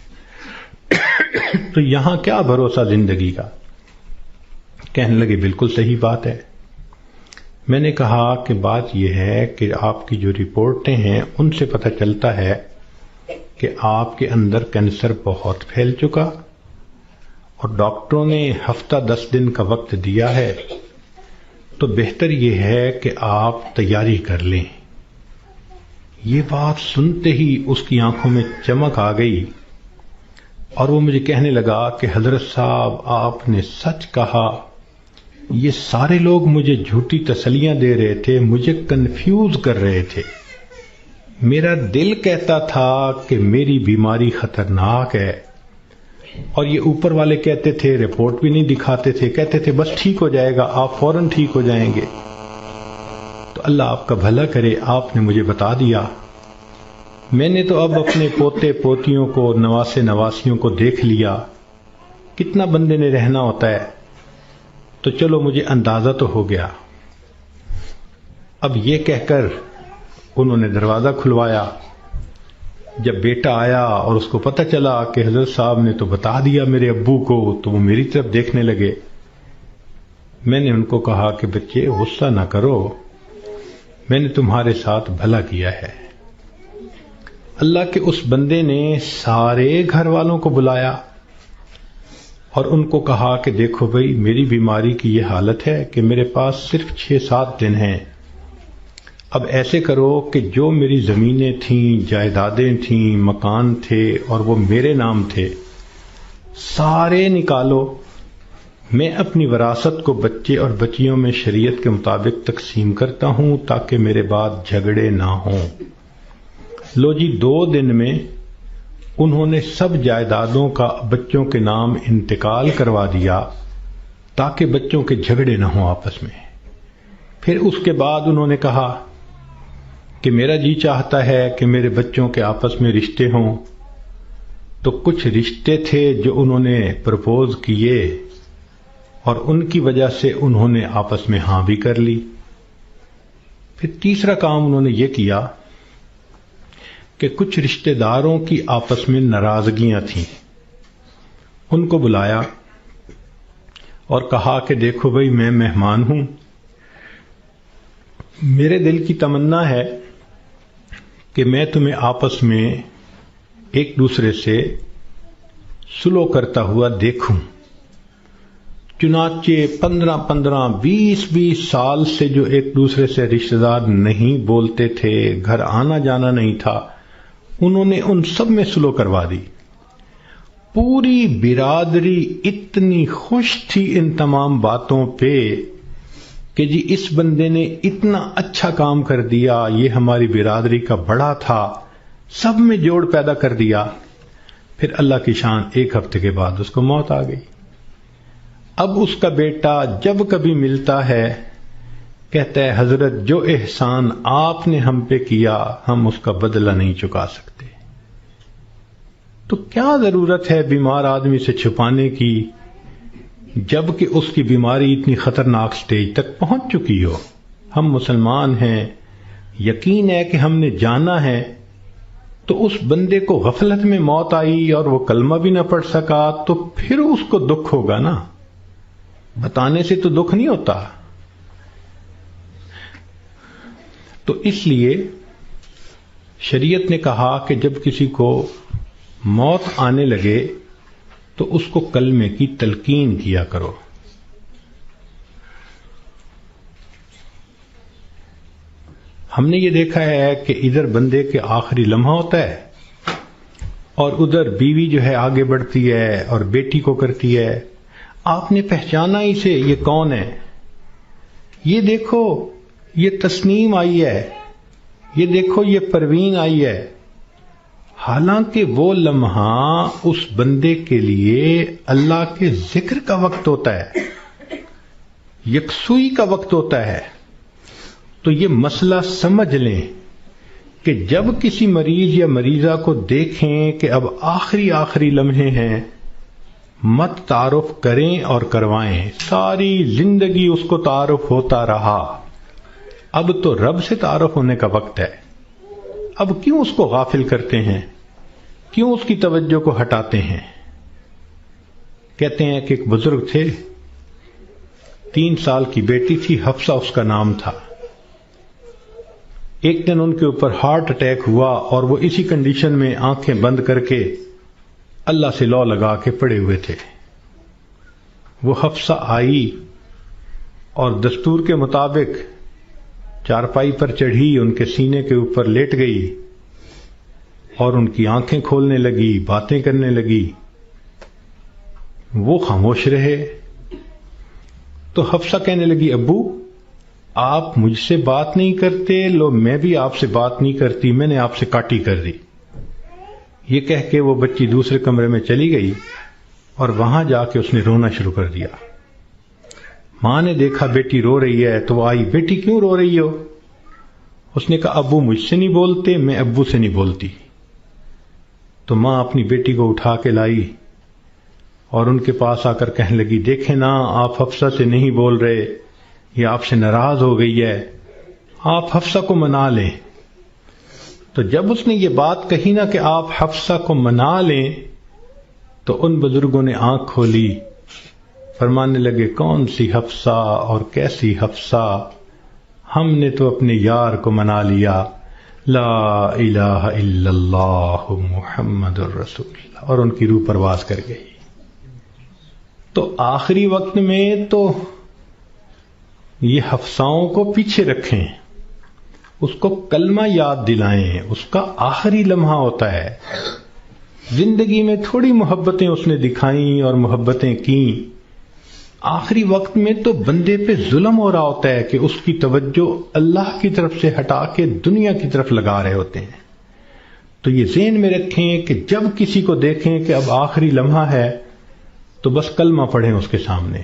تو یہاں کیا بھروسہ زندگی کا؟ کہنے لگے بالکل صحیح بات ہے. میں نے کہا کہ بات یہ ہے کہ آپ کی جو رپورٹیں ہیں ان سے پتہ چلتا ہے کہ آپ کے اندر کینسر بہت پھیل چکا، اور ڈاکٹروں نے ہفتہ 10 دن کا وقت دیا ہے. تو بہتر یہ ہے کہ آپ تیاری کر لیں. یہ بات سنتے ہی اس کی آنکھوں میں چمک آ گئی اور وہ مجھے کہنے لگا کہ حضرت صاحب آپ نے سچ کہا، یہ سارے لوگ مجھے جھوٹی تسلیاں دے رہے تھے، مجھے کنفیوز کر رہے تھے۔ میرا دل کہتا تھا کہ میری بیماری خطرناک ہے، اور یہ اوپر والے کہتے تھے، رپورٹ بھی نہیں دکھاتے تھے، کہتے تھے بس ٹھیک ہو جائے گا، آپ فوراً ٹھیک ہو جائیں گے۔ تو اللہ آپ کا بھلا کرے، آپ نے مجھے بتا دیا۔ میں نے تو اب اپنے پوتے پوتیوں کو، نواسے نواسیوں کو دیکھ لیا، کتنا بندے نے رہنا ہوتا ہے، تو چلو مجھے اندازہ تو ہو گیا۔ اب یہ کہہ کر انہوں نے دروازہ کھلوایا۔ جب بیٹا آیا اور اس کو پتہ چلا کہ حضرت صاحب نے تو بتا دیا میرے ابو کو، تو وہ میری طرف دیکھنے لگے۔ میں نے ان کو کہا کہ بچے غصہ نہ کرو، میں نے تمہارے ساتھ بھلا کیا ہے۔ اللہ کے اس بندے نے سارے گھر والوں کو بلایا اور ان کو کہا کہ دیکھو بھئی، میری بیماری کی یہ حالت ہے کہ میرے پاس صرف 6-7 دن ہیں۔ اب ایسے کرو کہ جو میری زمینیں تھیں، جائیدادیں تھیں، مکان تھے اور وہ میرے نام تھے، سارے نکالو، میں اپنی وراثت کو بچے اور بچیوں میں شریعت کے مطابق تقسیم کرتا ہوں تاکہ میرے بعد جھگڑے نہ ہوں۔ لو جی، 2 دن میں انہوں نے سب جائیدادوں کا بچوں کے نام انتقال کروا دیا تاکہ بچوں کے جھگڑے نہ ہوں آپس میں۔ پھر اس کے بعد انہوں نے کہا کہ میرا جی چاہتا ہے کہ میرے بچوں کے آپس میں رشتے ہوں، تو کچھ رشتے تھے جو انہوں نے پرپوز کیے اور ان کی وجہ سے انہوں نے آپس میں ہاں بھی کر لی۔ پھر تیسرا کام انہوں نے یہ کیا کہ کچھ رشتہ داروں کی آپس میں ناراضگیاں تھیں، ان کو بلایا اور کہا کہ دیکھو بھئی، میں مہمان ہوں، میرے دل کی تمنا ہے کہ میں تمہیں آپس میں ایک دوسرے سے سلو کرتا ہوا دیکھوں۔ چنانچہ 15-15 20-20 سال سے جو ایک دوسرے سے رشتہ دار نہیں بولتے تھے، گھر آنا جانا نہیں تھا، انہوں نے ان سب میں سلو کروا دی۔ پوری برادری اتنی خوش تھی ان تمام باتوں پہ کہ جی اس بندے نے اتنا اچھا کام کر دیا، یہ ہماری برادری کا بڑا تھا، سب میں جوڑ پیدا کر دیا۔ پھر اللہ کی شان، 1 ہفتے کے بعد اس کو موت آ گئی۔ اب اس کا بیٹا جب کبھی ملتا ہے کہتا ہے حضرت جو احسان آپ نے ہم پہ کیا ہم اس کا بدلہ نہیں چکا سکتے۔ تو کیا ضرورت ہے بیمار آدمی سے چھپانے کی جبکہ اس کی بیماری اتنی خطرناک سٹیج تک پہنچ چکی ہو؟ ہم مسلمان ہیں، یقین ہے کہ ہم نے جانا ہے، تو اس بندے کو غفلت میں موت آئی اور وہ کلمہ بھی نہ پڑھ سکا، تو پھر اس کو دکھ ہوگا نا، بتانے سے تو دکھ نہیں ہوتا۔ تو اس لیے شریعت نے کہا کہ جب کسی کو موت آنے لگے تو اس کو کلمے کی تلقین کیا کرو۔ ہم نے یہ دیکھا ہے کہ ادھر بندے کے آخری لمحہ ہوتا ہے اور ادھر بیوی جو ہے آگے بڑھتی ہے اور بیٹی کو کرتی ہے، آپ نے پہچانا اسے، یہ کون ہے؟ یہ دیکھو یہ تسنیم آئی ہے، یہ دیکھو یہ پروین آئی ہے۔ حالانکہ وہ لمحہ اس بندے کے لیے اللہ کے ذکر کا وقت ہوتا ہے، یکسوئی کا وقت ہوتا ہے۔ تو یہ مسئلہ سمجھ لیں کہ جب کسی مریض یا مریضہ کو دیکھیں کہ اب آخری لمحے ہیں، مت تعارف کریں اور کروائیں۔ ساری زندگی اس کو تعارف ہوتا رہا، اب تو رب سے تعارف ہونے کا وقت ہے۔ اب کیوں اس کو غافل کرتے ہیں؟ کیوں اس کی توجہ کو ہٹاتے ہیں؟ کہتے ہیں کہ ایک بزرگ تھے، 3 سال کی بیٹی تھی، حفصہ اس کا نام تھا۔ ایک دن ان کے اوپر ہارٹ اٹیک ہوا اور وہ اسی کنڈیشن میں آنکھیں بند کر کے اللہ سے لو لگا کے پڑے ہوئے تھے۔ وہ حفصہ آئی اور دستور کے مطابق چارپائی پر چڑھی، ان کے سینے کے اوپر لیٹ گئی اور ان کی آنکھیں کھولنے لگی، باتیں کرنے لگی۔ وہ خاموش رہے تو حفصہ کہنے لگی ابو آپ مجھ سے بات نہیں کرتے، لو میں بھی آپ سے بات نہیں کرتی، میں نے آپ سے کاٹی کر دی۔ یہ کہہ کے وہ بچی دوسرے کمرے میں چلی گئی اور وہاں جا کے اس نے رونا شروع کر دیا۔ ماں نے دیکھا بیٹی رو رہی ہے تو وہ آئی، بیٹی کیوں رو رہی ہو؟ اس نے کہا ابو مجھ سے نہیں بولتے، میں ابو سے نہیں بولتی۔ تو ماں اپنی بیٹی کو اٹھا کے لائی اور ان کے پاس آ کر کہنے لگی دیکھیں نا آپ حفصہ سے نہیں بول رہے، یہ آپ سے ناراض ہو گئی ہے، آپ حفصہ کو منا لیں۔ تو جب اس نے یہ بات کہی نا کہ آپ حفصہ کو منا لیں تو ان بزرگوں نے آنکھ کھولی، فرمانے لگے کون سی حفصہ اور کیسی حفصہ، ہم نے تو اپنے یار کو منا لیا، لا الہ الا اللہ محمد الرسول اللہ، اور ان کی روح پرواز کر گئی۔ تو آخری وقت میں تو یہ حفصاؤں کو پیچھے رکھیں، اس کو کلمہ یاد دلائیں، اس کا آخری لمحہ ہوتا ہے۔ زندگی میں تھوڑی محبتیں اس نے دکھائیں اور محبتیں کیں، آخری وقت میں تو بندے پہ ظلم ہو رہا ہوتا ہے کہ اس کی توجہ اللہ کی طرف سے ہٹا کے دنیا کی طرف لگا رہے ہوتے ہیں۔ تو یہ ذہن میں رکھیں کہ جب کسی کو دیکھیں کہ اب آخری لمحہ ہے تو بس کلمہ پڑھیں اس کے سامنے،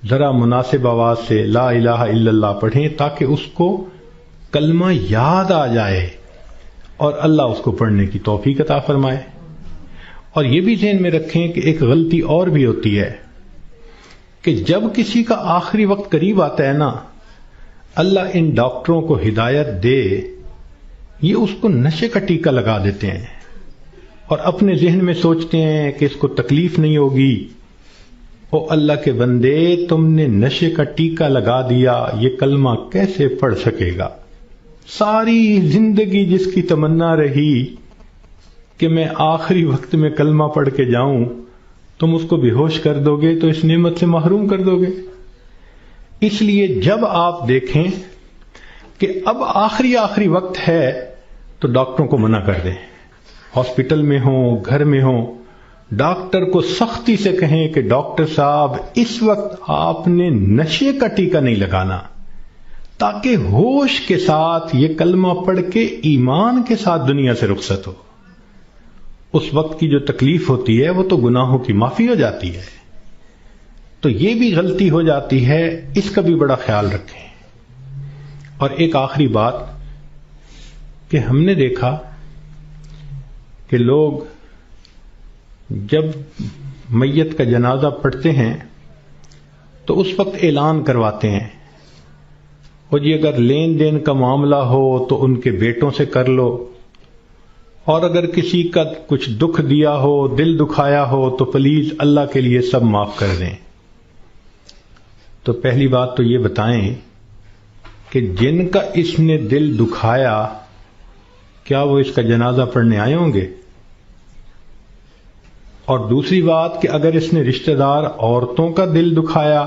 ذرا مناسب آواز سے لا الہ الا اللہ پڑھیں تاکہ اس کو کلمہ یاد آ جائے اور اللہ اس کو پڑھنے کی توفیق عطا فرمائے۔ اور یہ بھی ذہن میں رکھیں کہ ایک غلطی اور بھی ہوتی ہے کہ جب کسی کا آخری وقت قریب آتا ہے نا، اللہ ان ڈاکٹروں کو ہدایت دے، یہ اس کو نشے کا ٹیکہ لگا دیتے ہیں اور اپنے ذہن میں سوچتے ہیں کہ اس کو تکلیف نہیں ہوگی۔ او اللہ کے بندے، تم نے نشے کا ٹیکہ لگا دیا، یہ کلمہ کیسے پڑھ سکے گا؟ ساری زندگی جس کی تمنا رہی کہ میں آخری وقت میں کلمہ پڑھ کے جاؤں، تم اس کو بے ہوش کر دو گے تو اس نعمت سے محروم کر دو گے۔ اس لیے جب آپ دیکھیں کہ اب آخری وقت ہے تو ڈاکٹروں کو منع کر دیں، ہاسپٹل میں ہوں گھر میں ہوں، ڈاکٹر کو سختی سے کہیں کہ ڈاکٹر صاحب اس وقت آپ نے نشے کا ٹیکہ نہیں لگانا، تاکہ ہوش کے ساتھ یہ کلمہ پڑھ کے ایمان کے ساتھ دنیا سے رخصت ہو۔ اس وقت کی جو تکلیف ہوتی ہے وہ تو گناہوں کی معافی ہو جاتی ہے۔ تو یہ بھی غلطی ہو جاتی ہے، اس کا بھی بڑا خیال رکھیں۔ اور ایک آخری بات کہ ہم نے دیکھا کہ لوگ جب میت کا جنازہ پڑھتے ہیں تو اس وقت اعلان کرواتے ہیں، اور جی اگر لین دین کا معاملہ ہو تو ان کے بیٹوں سے کر لو، اور اگر کسی کا کچھ دکھ دیا ہو، دل دکھایا ہو تو پلیز اللہ کے لیے سب معاف کر دیں۔ تو پہلی بات تو یہ بتائیں کہ جن کا اس نے دل دکھایا کیا وہ اس کا جنازہ پڑھنے آئے ہوں گے؟ اور دوسری بات کہ اگر اس نے رشتہ دار عورتوں کا دل دکھایا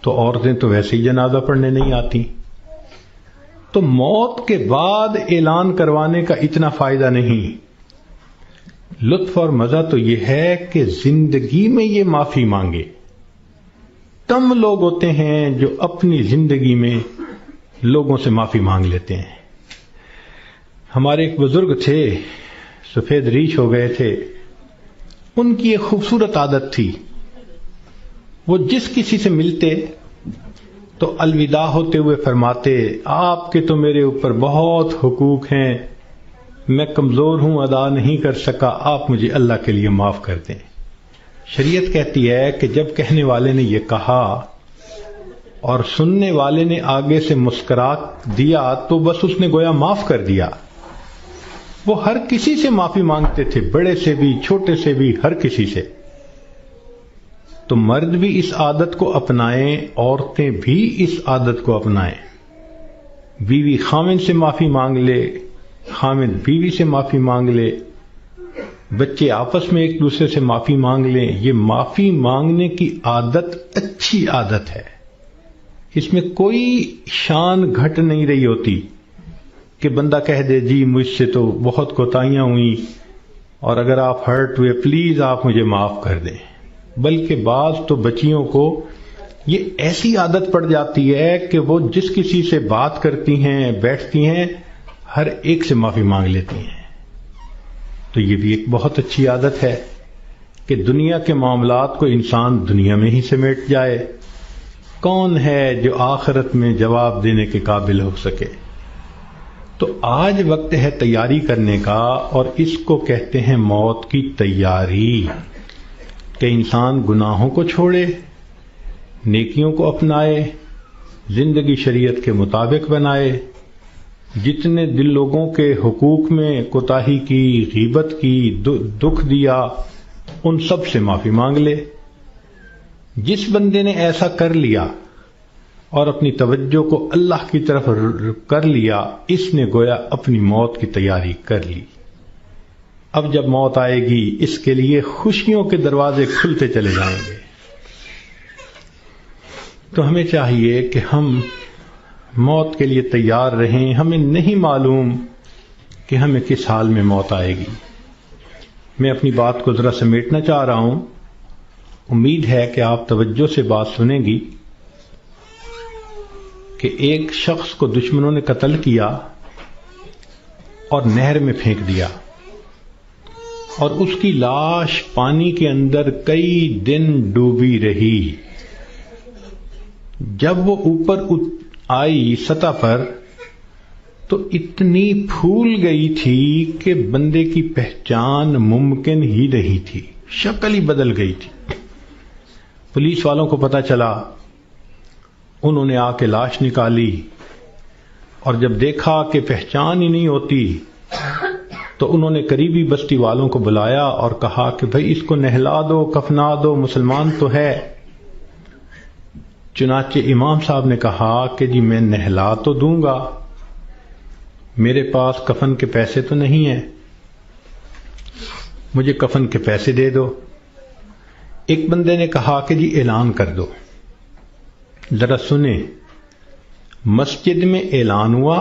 تو عورتیں تو ویسے ہی جنازہ پڑھنے نہیں آتی۔ تو موت کے بعد اعلان کروانے کا اتنا فائدہ نہیں، لطف اور مزہ تو یہ ہے کہ زندگی میں یہ معافی مانگے۔ کم لوگ ہوتے ہیں جو اپنی زندگی میں لوگوں سے معافی مانگ لیتے ہیں۔ ہمارے ایک بزرگ تھے، سفید ریش ہو گئے تھے، ان کی ایک خوبصورت عادت تھی، وہ جس کسی سے ملتے تو الوداع ہوتے ہوئے فرماتے، آپ کے تو میرے اوپر بہت حقوق ہیں، میں کمزور ہوں، ادا نہیں کر سکا، آپ مجھے اللہ کے لیے معاف کر دیں۔ شریعت کہتی ہے کہ جب کہنے والے نے یہ کہا اور سننے والے نے آگے سے مسکرا دیا تو بس اس نے گویا معاف کر دیا۔ وہ ہر کسی سے معافی مانگتے تھے، بڑے سے بھی، چھوٹے سے بھی، ہر کسی سے۔ تو مرد بھی اس عادت کو اپنائیں، عورتیں بھی اس عادت کو اپنائیں۔ بیوی خاوند سے معافی مانگ لے، خاوند بیوی سے معافی مانگ لے، بچے آپس میں ایک دوسرے سے معافی مانگ لیں۔ یہ معافی مانگنے کی عادت اچھی عادت ہے، اس میں کوئی شان گھٹ نہیں رہی ہوتی کہ بندہ کہہ دے جی مجھ سے تو بہت کوتاہیاں ہوئیں اور اگر آپ ہرٹ ہوئے پلیز آپ مجھے معاف کر دیں، بلکہ بعض تو بچیوں کو یہ ایسی عادت پڑ جاتی ہے کہ وہ جس کسی سے بات کرتی ہیں بیٹھتی ہیں ہر ایک سے معافی مانگ لیتی ہیں۔ تو یہ بھی ایک بہت اچھی عادت ہے کہ دنیا کے معاملات کو انسان دنیا میں ہی سمیٹ جائے۔ کون ہے جو آخرت میں جواب دینے کے قابل ہو سکے؟ تو آج وقت ہے تیاری کرنے کا، اور اس کو کہتے ہیں موت کی تیاری، کہ انسان گناہوں کو چھوڑے، نیکیوں کو اپنائے، زندگی شریعت کے مطابق بنائے، جتنے دل لوگوں کے حقوق میں کوتاہی کی، غیبت کی، دکھ دیا، ان سب سے معافی مانگ لے۔ جس بندے نے ایسا کر لیا اور اپنی توجہ کو اللہ کی طرف کر لیا، اس نے گویا اپنی موت کی تیاری کر لی۔ اب جب موت آئے گی اس کے لیے خوشیوں کے دروازے کھلتے چلے جائیں گے۔ تو ہمیں چاہیے کہ ہم موت کے لیے تیار رہیں۔ ہمیں نہیں معلوم کہ ہمیں کس حال میں موت آئے گی۔ میں اپنی بات کو ذرا سمیٹنا چاہ رہا ہوں، امید ہے کہ آپ توجہ سے بات سنیں گی۔ کہ ایک شخص کو دشمنوں نے قتل کیا اور نہر میں پھینک دیا، اور اس کی لاش پانی کے اندر کئی دن ڈوبی رہی۔ جب وہ اوپر آئی سطح پر تو اتنی پھول گئی تھی کہ بندے کی پہچان ممکن ہی نہیں تھی، شکل ہی بدل گئی تھی۔ پولیس والوں کو پتہ چلا، انہوں نے آ کے لاش نکالی، اور جب دیکھا کہ پہچان ہی نہیں ہوتی تو انہوں نے قریبی بستی والوں کو بلایا اور کہا کہ بھئی اس کو نہلا دو، کفنا دو، مسلمان تو ہے۔ چنانچہ امام صاحب نے کہا کہ جی میں نہلا تو دوں گا، میرے پاس کفن کے پیسے تو نہیں ہیں، مجھے کفن کے پیسے دے دو۔ ایک بندے نے کہا کہ جی اعلان کر دو۔ ذرا سنیں، مسجد میں اعلان ہوا،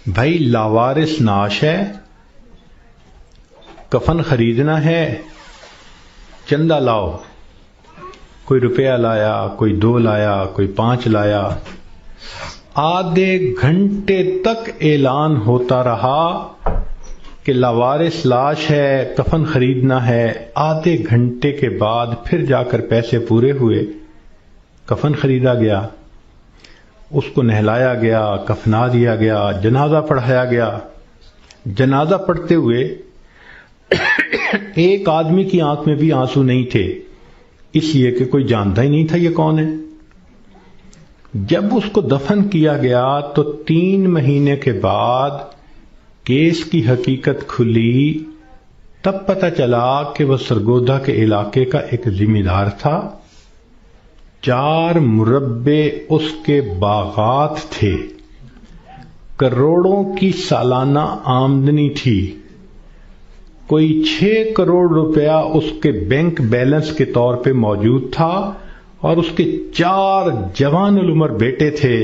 بھائی لاوارث نعش ہے، کفن خریدنا ہے، چندہ لاؤ۔ کوئی روپیہ لایا، کوئی 2 لایا، کوئی 5 لایا۔ آدھے گھنٹے تک اعلان ہوتا رہا کہ لاوارث لاش ہے، کفن خریدنا ہے۔ آدھے گھنٹے کے بعد پھر جا کر پیسے پورے ہوئے، کفن خریدا گیا، اس کو نہلایا گیا، کفنا دیا گیا، جنازہ پڑھایا گیا۔ جنازہ پڑھتے ہوئے ایک آدمی کی آنکھ میں بھی آنسو نہیں تھے، اس لیے کہ کوئی جانتا ہی نہیں تھا یہ کون ہے۔ جب اس کو دفن کیا گیا تو 3 مہینے کے بعد کیس کی حقیقت کھلی، تب پتہ چلا کہ وہ سرگودا کے علاقے کا ایک ذمہ دار تھا۔ 4 مربع اس کے باغات تھے، کروڑوں کی سالانہ آمدنی تھی، کوئی 6 کروڑ روپیہ اس کے بینک بیلنس کے طور پہ موجود تھا، اور اس کے 4 جوان العمر بیٹے تھے۔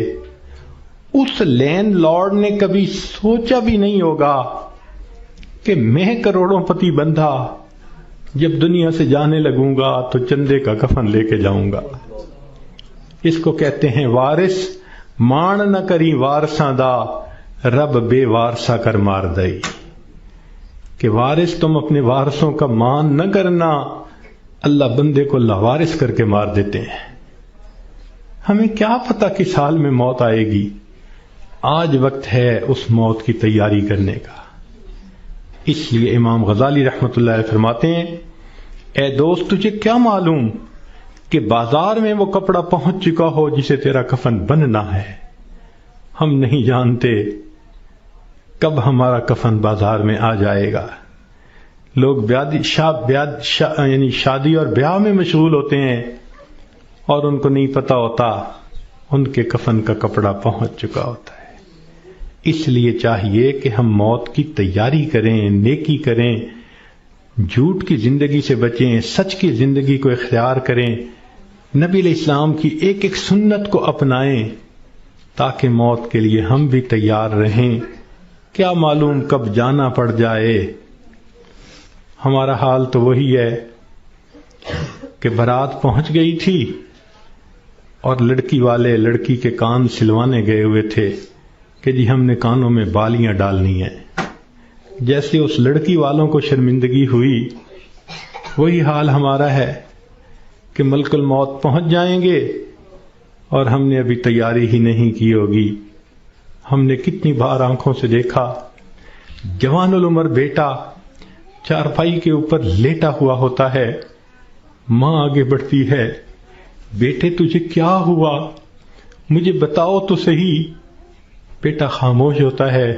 اس لینڈ لارڈ نے کبھی سوچا بھی نہیں ہوگا کہ میں کروڑوں پتی بندھا، جب دنیا سے جانے لگوں گا تو چندے کا کفن لے کے جاؤں گا۔ اس کو کہتے ہیں وارث مان نہ کری وارثاں دا، رب بے وارثا کر مار دئی۔ کہ وارث تم اپنے وارثوں کا مان نہ کرنا، اللہ بندے کو لاوارث کر کے مار دیتے ہیں۔ ہمیں کیا پتہ کس حال میں موت آئے گی؟ آج وقت ہے اس موت کی تیاری کرنے کا۔ اس لیے امام غزالی رحمۃ اللہ علیہ فرماتے ہیں، اے دوست تجھے کیا معلوم کہ بازار میں وہ کپڑا پہنچ چکا ہو جسے تیرا کفن بننا ہے۔ ہم نہیں جانتے کب ہمارا کفن بازار میں آ جائے گا۔ لوگ یعنی شادی اور بیاہ میں مشغول ہوتے ہیں اور ان کو نہیں پتہ ہوتا ان کے کفن کا کپڑا پہنچ چکا ہوتا ہے۔ اس لیے چاہیے کہ ہم موت کی تیاری کریں، نیکی کریں، جھوٹ کی زندگی سے بچیں، سچ کی زندگی کو اختیار کریں، نبی علیہ السلام کی ایک ایک سنت کو اپنائیں تاکہ موت کے لیے ہم بھی تیار رہیں. کیا معلوم کب جانا پڑ جائے. ہمارا حال تو وہی ہے کہ بارات پہنچ گئی تھی اور لڑکی والے لڑکی کے کان سلوانے گئے ہوئے تھے کہ جی ہم نے کانوں میں بالیاں ڈالنی ہیں. جیسے اس لڑکی والوں کو شرمندگی ہوئی وہی حال ہمارا ہے کہ ملک الموت پہنچ جائیں گے اور ہم نے ابھی تیاری ہی نہیں کی ہوگی. ہم نے کتنی بار آنکھوں سے دیکھا جوان العمر بیٹا چارپائی کے اوپر لیٹا ہوا ہوتا ہے، ماں آگے بڑھتی ہے، بیٹے تجھے کیا ہوا مجھے بتاؤ تو صحیح. بیٹا خاموش ہوتا ہے.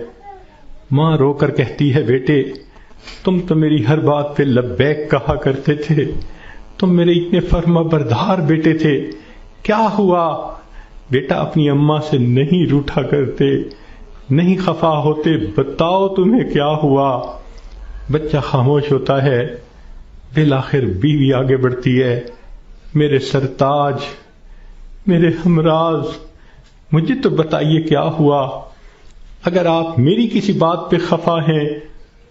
ماں رو کر کہتی ہے بیٹے تم تو میری ہر بات پہ لبیک کہا کرتے تھے، تم میرے اتنے فرما بردار بیٹے تھے، کیا ہوا؟ بیٹا اپنی اماں سے نہیں روٹھا کرتے، نہیں خفا ہوتے، بتاؤ تمہیں کیا ہوا. بچہ خاموش ہوتا ہے. بالآخر بیوی آگے بڑھتی ہے، میرے سرتاج، میرے ہمراز، مجھے تو بتائیے کیا ہوا. اگر آپ میری کسی بات پہ خفا ہیں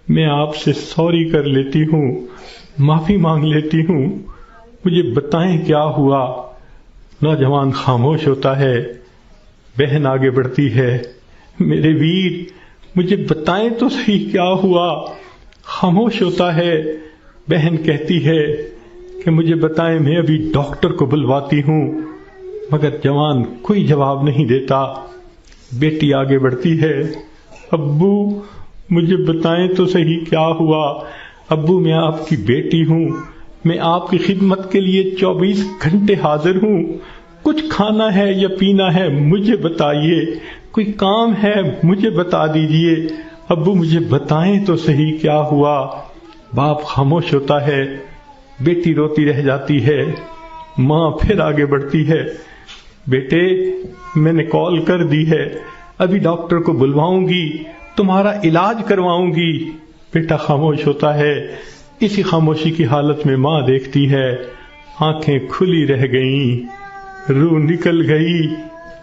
میں آپ سے سوری کر لیتی ہوں، معافی مانگ لیتی ہوں، مجھے بتائیں کیا ہوا. نوجوان خاموش ہوتا ہے. بہن آگے بڑھتی ہے، میرے ویر مجھے بتائیں تو صحیح کیا ہوا. خاموش ہوتا ہے. بہن کہتی ہے کہ مجھے بتائیں، میں ابھی ڈاکٹر کو بلواتی ہوں. مگر جوان کوئی جواب نہیں دیتا. بیٹی آگے بڑھتی ہے، ابو مجھے بتائیں تو صحیح کیا ہوا. ابو میں آپ کی بیٹی ہوں، میں آپ کی خدمت کے لیے 24 گھنٹے حاضر ہوں. کچھ کھانا ہے یا پینا ہے مجھے بتائیے، کوئی کام ہے مجھے بتا دیجئے. ابو مجھے بتائیں تو صحیح کیا ہوا. باپ خاموش ہوتا ہے. بیٹی روتی رہ جاتی ہے. ماں پھر آگے بڑھتی ہے، بیٹے میں نے کال کر دی ہے، ابھی ڈاکٹر کو بلواؤں گی، تمہارا علاج کرواؤں گی. بیٹا خاموش ہوتا ہے. اسی خاموشی کی حالت میں ماں دیکھتی ہے، آنکھیں کھلی رہ گئیں، روح نکل گئی.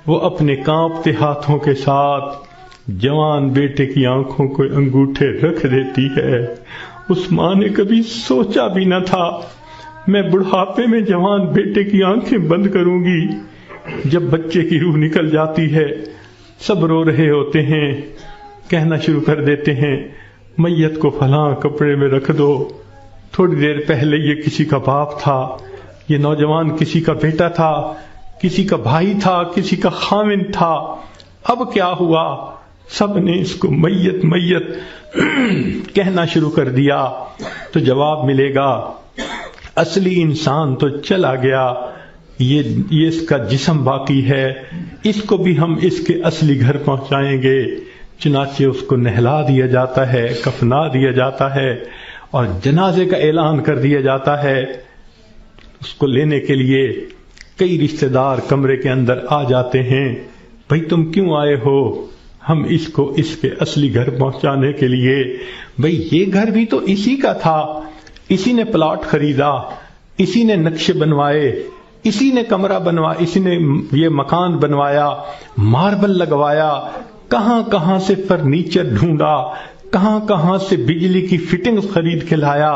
وہ اپنے کانپتے ہاتھوں کے ساتھ جوان بیٹے کی آنکھوں کو انگوٹھے رکھ دیتی ہے. اس ماں نے کبھی سوچا بھی نہ تھا میں بڑھاپے میں جوان بیٹے کی آنکھیں بند کروں گی. جب بچے کی روح نکل جاتی ہے سب رو رہے ہوتے ہیں، کہنا شروع کر دیتے ہیں میت کو فلاں کپڑے میں رکھ دو. تھوڑی دیر پہلے یہ کسی کا باپ تھا، یہ نوجوان کسی کا بیٹا تھا، کسی کا بھائی تھا، کسی کا خاوند تھا. اب کیا ہوا؟ سب نے اس کو میت میت کہنا شروع کر دیا. تو جواب ملے گا اصلی انسان تو چلا گیا، یہ اس کا جسم باقی ہے، اس کو بھی ہم اس کے اصلی گھر پہنچائیں گے. چنانچہ اس کو نہلا دیا جاتا ہے، کفنا دیا جاتا ہے اور جنازے کا اعلان کر دیا جاتا ہے. اس کو لینے کے لیے کئی رشتہ دار کمرے کے اندر آ جاتے ہیں. بھئی تم کیوں آئے ہو؟ ہم اس کو اس کے اصلی گھر پہنچانے کے لیے. بھئی یہ گھر بھی تو اسی کا تھا، اسی نے پلاٹ خریدا، اسی نے نقشے بنوائے، اسی نے کمرہ بنوایا، اسی نے یہ مکان بنوایا، ماربل لگوایا، کہاں کہاں سے فرنیچر ڈھونڈا، کہاں کہاں سے بجلی کی فٹنگ خرید کے لایا.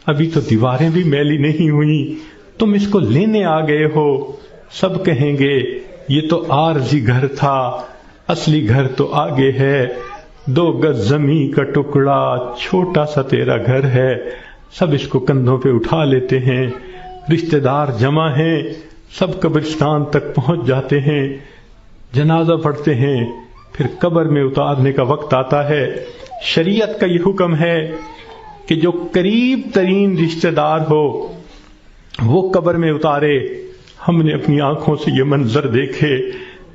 ابھی تو دیواریں بھی میلی نہیں ہوئی، تم اس کو لینے آ گئے ہو. سب کہیں گے یہ تو عارضی گھر تھا، اصلی گھر تو آگے ہے. 2 گز زمین کا ٹکڑا، چھوٹا سا تیرا گھر ہے. سب اس کو کندھوں پہ اٹھا لیتے ہیں. رشتہ دار جمع ہیں، سب قبرستان تک پہنچ جاتے ہیں، جنازہ پڑھتے ہیں. پھر قبر میں اتارنے کا وقت آتا ہے. شریعت کا یہ حکم ہے کہ جو قریب ترین رشتہ دار ہو وہ قبر میں اتارے. ہم نے اپنی آنکھوں سے یہ منظر دیکھے،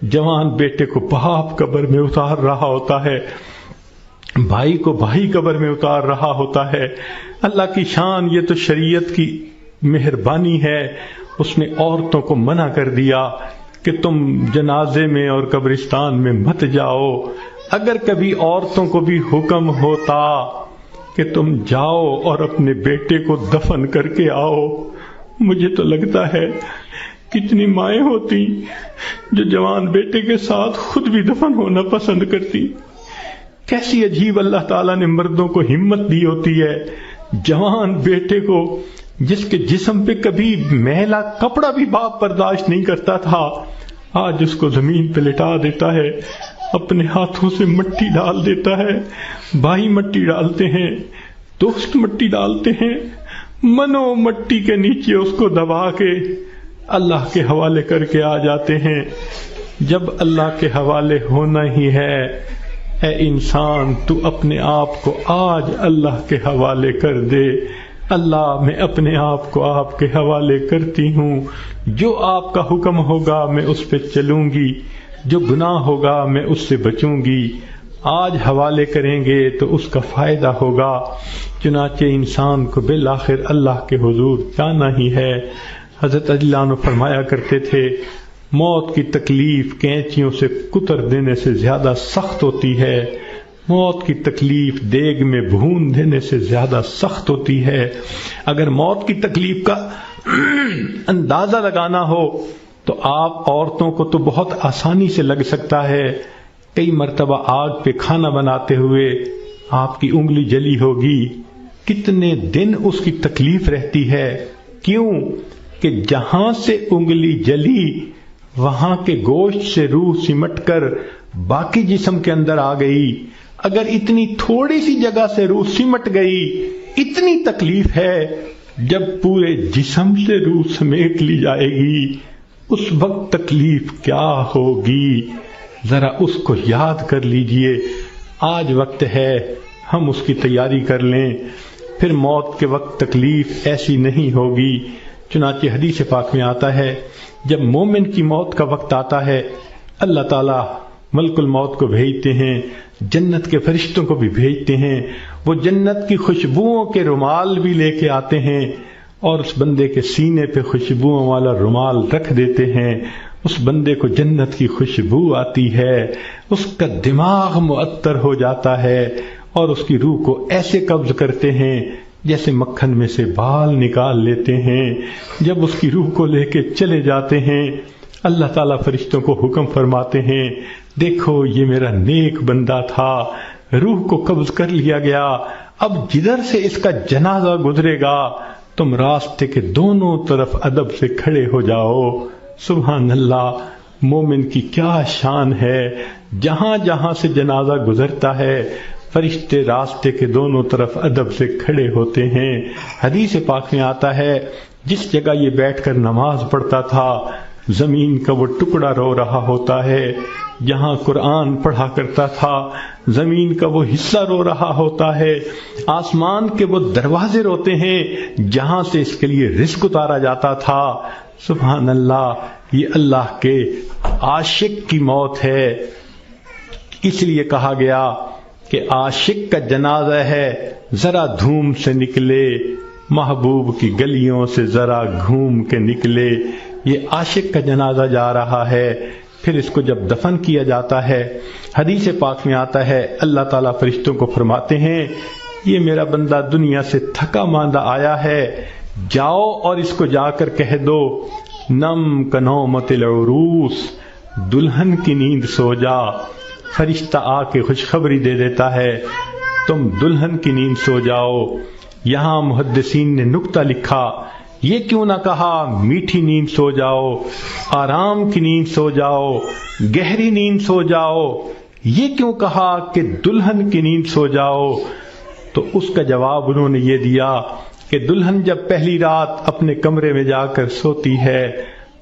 جوان بیٹے کو باپ قبر میں اتار رہا ہوتا ہے، بھائی کو بھائی قبر میں اتار رہا ہوتا ہے. اللہ کی شان، یہ تو شریعت کی مہربانی ہے. اس نے عورتوں کو منع کر دیا کہ تم جنازے میں اور قبرستان میں مت جاؤ. اگر کبھی عورتوں کو بھی حکم ہوتا کہ تم جاؤ اور اپنے بیٹے کو دفن کر کے آؤ، مجھے تو لگتا ہے کتنی مائیں ہوتی جو جوان بیٹے کے ساتھ خود بھی دفن ہونا پسند کرتی. کیسی عجیب اللہ تعالیٰ نے مردوں کو ہمت دی ہوتی ہے. جوان بیٹے کو جس کے جسم پہ کبھی میلا کپڑا بھی باپ برداشت نہیں کرتا تھا، آج اس کو زمین پہ لٹا دیتا ہے، اپنے ہاتھوں سے مٹی ڈال دیتا ہے. بھائی مٹی ڈالتے ہیں، دوست مٹی ڈالتے ہیں، منو مٹی کے نیچے اس کو دبا کے اللہ کے حوالے کر کے آ جاتے ہیں. جب اللہ کے حوالے ہونا ہی ہے، اے انسان تو اپنے آپ کو آج اللہ کے حوالے کر دے. اللہ میں اپنے آپ کو آپ کے حوالے کرتی ہوں، جو آپ کا حکم ہوگا میں اس پہ چلوں گی، جو گناہ ہوگا میں اس سے بچوں گی. آج حوالے کریں گے تو اس کا فائدہ ہوگا. چنانچہ انسان کو بالآخر اللہ کے حضور جانا ہی ہے. حضرت علی عنہ فرمایا کرتے تھے، موت کی تکلیف کینچیوں سے کتر دینے سے زیادہ سخت ہوتی ہے، موت کی تکلیف دیگ میں بھون دینے سے زیادہ سخت ہوتی ہے. اگر موت کی تکلیف کا اندازہ لگانا ہو تو آپ عورتوں کو تو بہت آسانی سے لگ سکتا ہے. کئی مرتبہ آگ پہ کھانا بناتے ہوئے آپ کی انگلی جلی ہوگی، کتنے دن اس کی تکلیف رہتی ہے. کیوں کہ جہاں سے انگلی جلی وہاں کے گوشت سے روح سمٹ کر باقی جسم کے اندر آ گئی. اگر اتنی تھوڑی سی جگہ سے روح سمٹ گئی، اتنی تکلیف ہے. جب پورے جسم سے روح سمیٹ لی جائے گی اس وقت تکلیف کیا ہوگی، ذرا اس کو یاد کر لیجئے. آج وقت ہے ہم اس کی تیاری کر لیں، پھر موت کے وقت تکلیف ایسی نہیں ہوگی. چنانچہ حدیث پاک میں آتا ہے جب مومن کی موت کا وقت آتا ہے اللہ تعالیٰ ملک الموت کو بھیجتے ہیں، جنت کے فرشتوں کو بھی بھیجتے ہیں. وہ جنت کی خوشبوؤں کے رومال بھی لے کے آتے ہیں اور اس بندے کے سینے پہ خوشبوؤں والا رومال رکھ دیتے ہیں. اس بندے کو جنت کی خوشبو آتی ہے، اس کا دماغ معطر ہو جاتا ہے اور اس کی روح کو ایسے قبض کرتے ہیں جیسے مکھن میں سے بال نکال لیتے ہیں. جب اس کی روح کو لے کے چلے جاتے ہیں اللہ تعالیٰ فرشتوں کو حکم فرماتے ہیں، دیکھو یہ میرا نیک بندہ تھا، روح کو قبض کر لیا گیا، اب جدھر سے اس کا جنازہ گزرے گا تم راستے کے دونوں طرف ادب سے کھڑے ہو جاؤ. سبحان اللہ، مومن کی کیا شان ہے. جہاں جہاں سے جنازہ گزرتا ہے فرشتے راستے کے دونوں طرف ادب سے کھڑے ہوتے ہیں. حدیث پاک میں آتا ہے جس جگہ یہ بیٹھ کر نماز پڑھتا تھا زمین کا وہ ٹکڑا رو رہا ہوتا ہے، جہاں قرآن پڑھا کرتا تھا زمین کا وہ حصہ رو رہا ہوتا ہے، آسمان کے وہ دروازے روتے ہیں جہاں سے اس کے لیے رزق اتارا جاتا تھا. سبحان اللہ، یہ اللہ کے عاشق کی موت ہے. اس لیے کہا گیا کہ عاشق کا جنازہ ہے، ذرا دھوم سے نکلے، محبوب کی گلیوں سے ذرا گھوم کے نکلے. یہ عاشق کا جنازہ جا رہا ہے. پھر اس کو جب دفن کیا جاتا ہے حدیث پاک میں آتا ہے اللہ تعالیٰ فرشتوں کو فرماتے ہیں یہ میرا بندہ دنیا سے تھکا ماندہ آیا ہے، جاؤ اور اس کو جا کر کہہ دو نم کنومت العروس، دلہن کی نیند سو جا. فرشتہ آ کے خوشخبری دے دیتا ہے تم دلہن کی نیند سو جاؤ. یہاں محدثین نے نکتہ لکھا، یہ کیوں نہ کہا میٹھی نیند سو جاؤ، آرام کی نیند سو جاؤ، گہری نیند سو جاؤ، یہ کیوں کہا کہ دلہن کی نیند سو جاؤ؟ تو اس کا جواب انہوں نے یہ دیا کہ دلہن جب پہلی رات اپنے کمرے میں جا کر سوتی ہے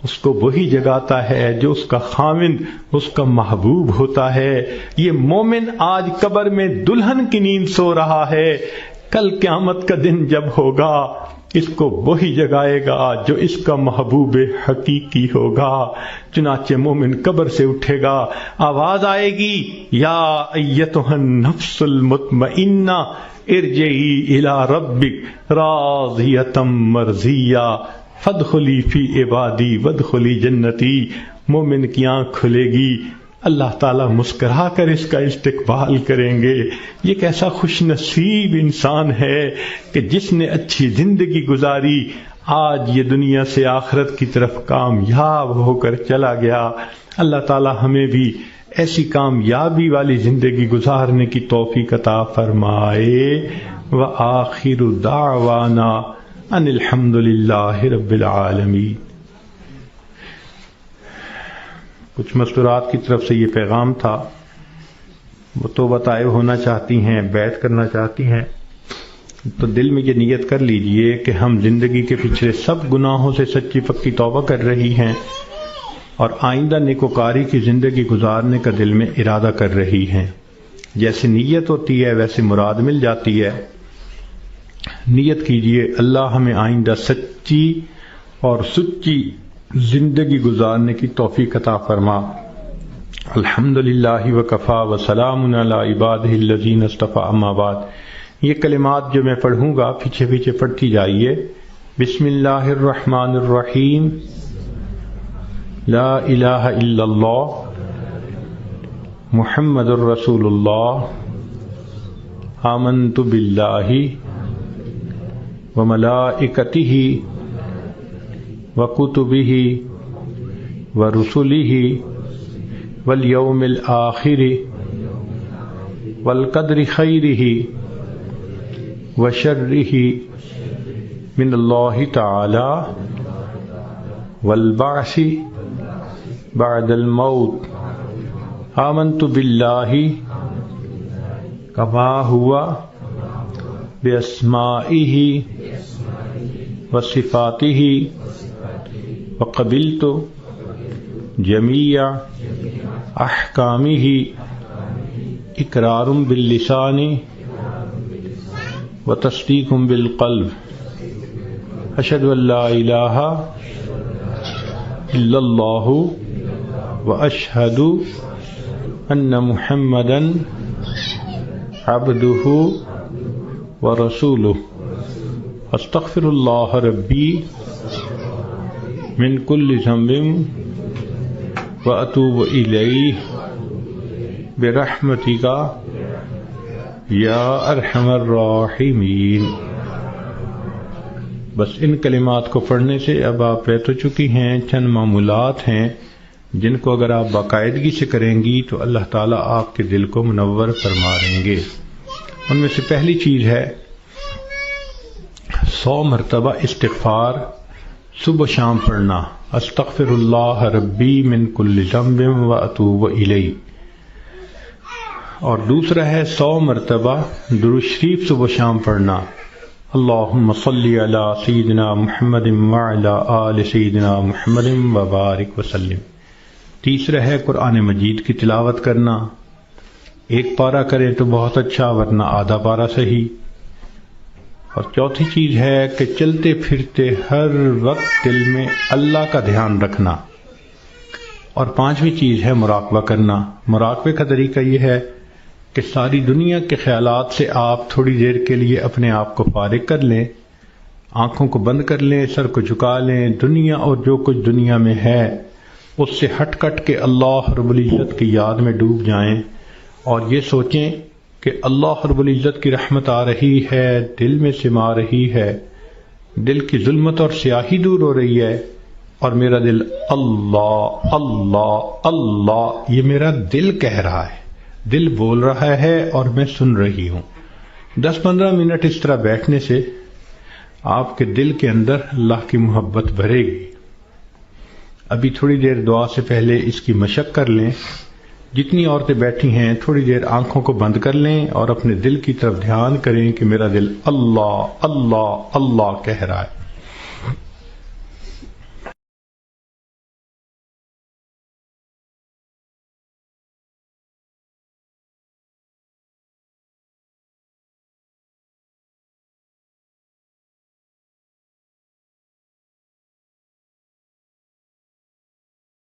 اس کو وہی جگاتا ہے جو اس کا خاوند، اس کا محبوب ہوتا ہے. یہ مومن آج قبر میں دلہن کی نیند سو رہا ہے، کل قیامت کا دن جب ہوگا اس کو وہی جگائے گا جو اس کا محبوب حقیقی ہوگا. چنانچہ مومن قبر سے اٹھے گا، آواز آئے گی یا ایتھا النفس المطمئنہ ارجعی الی ربک راضیۃ مرضیہ فادخلی فی عبادی وادخلی جنتی. مومن کی آنکھ کھلے گی، اللہ تعالیٰ مسکرا کر اس کا استقبال کریں گے. یہ کیسا خوش نصیب انسان ہے کہ جس نے اچھی زندگی گزاری، آج یہ دنیا سے آخرت کی طرف کامیاب ہو کر چلا گیا۔ اللہ تعالی ہمیں بھی ایسی کامیابی والی زندگی گزارنے کی توفیق عطا فرمائے۔ وآخر دعوانا ان الحمد للہ رب العالمین۔ کچھ مستورات کی طرف سے یہ پیغام تھا، وہ توبہ طائب ہونا چاہتی ہیں، بیعت کرنا چاہتی ہیں، تو دل میں یہ نیت کر لیجئے کہ ہم زندگی کے پچھلے سب گناہوں سے سچی پکی توبہ کر رہی ہیں اور آئندہ نیکوکاری کی زندگی گزارنے کا دل میں ارادہ کر رہی ہیں۔ جیسے نیت ہوتی ہے ویسے مراد مل جاتی ہے۔ نیت کیجئے اللہ ہمیں آئندہ سچی اور سچی زندگی گزارنے کی توفیق عطا فرما۔ الحمدللہ وکفا وسلام علی عبادہ الذین اصطفی، اما بعد۔ یہ کلمات جو میں پڑھوں گا پیچھے پیچھے پڑھتی جائیے۔ بسم اللہ الرحمن الرحیم، لا الہ الا اللہ محمد الرسول اللہ، آمنت باللہ وملائکتہ وکتبہ ورسلہ والیوم الآخر والقدر خیرہ وشرہ من اللہ تعالی والبعث بعد الموت۔ آمنت باللہ کما ہوا باسمائہ وصفاتہ وقبلت جمیع احکامہ اقرار باللسان وتصدیق بالقلب۔ اشہد ان لا الہ الا اللہ واشہد ان محمدا عبدہ ورسولہ۔ استغفر اللہ ربی من کل ذنب واتوب الیہ برحمتک یا ارحم الراحمین۔ بس ان کلمات کو پڑھنے سے اب آپ بیت ہو چکی ہیں۔ چند معمولات ہیں جن کو اگر آپ باقاعدگی سے کریں گی تو اللہ تعالیٰ آپ کے دل کو منور فرما دیں گے۔ ان میں سے پہلی چیز ہے 100 مرتبہ استغفار صبح و شام پڑھنا، استغفر اللہ ربی من کل ذنب واتوب الیہ۔ اور دوسرا ہے 100 مرتبہ درود شریف صبح و شام پڑھنا، اللہم صلی علی سیدنا محمد وعلی آل سیدنا محمد وبارک وسلم۔ تیسرا ہے قرآن مجید کی تلاوت کرنا، ایک پارہ کریں تو بہت اچھا، ورنہ آدھا پارہ صحیح۔ اور چوتھی چیز ہے کہ چلتے پھرتے ہر وقت دل میں اللہ کا دھیان رکھنا۔ اور پانچویں چیز ہے مراقبہ کرنا۔ مراقبے کا طریقہ یہ ہے کہ ساری دنیا کے خیالات سے آپ تھوڑی دیر کے لیے اپنے آپ کو فارغ کر لیں، آنکھوں کو بند کر لیں، سر کو جھکا لیں، دنیا اور جو کچھ دنیا میں ہے اس سے ہٹ کٹ کے اللہ رب العزت کی یاد میں ڈوب جائیں اور یہ سوچیں کہ اللہ رب العزت کی رحمت آ رہی ہے، دل میں سما رہی ہے، دل کی ظلمت اور سیاہی دور ہو رہی ہے، اور میرا دل اللہ اللہ اللہ، یہ میرا دل کہہ رہا ہے، دل بول رہا ہے اور میں سن رہی ہوں۔ 10-15 منٹ اس طرح بیٹھنے سے آپ کے دل کے اندر اللہ کی محبت بھرے گی۔ ابھی تھوڑی دیر دعا سے پہلے اس کی مشق کر لیں۔ جتنی عورتیں بیٹھی ہیں تھوڑی دیر آنکھوں کو بند کر لیں اور اپنے دل کی طرف دھیان کریں کہ میرا دل اللہ اللہ اللہ کہہ رہا ہے۔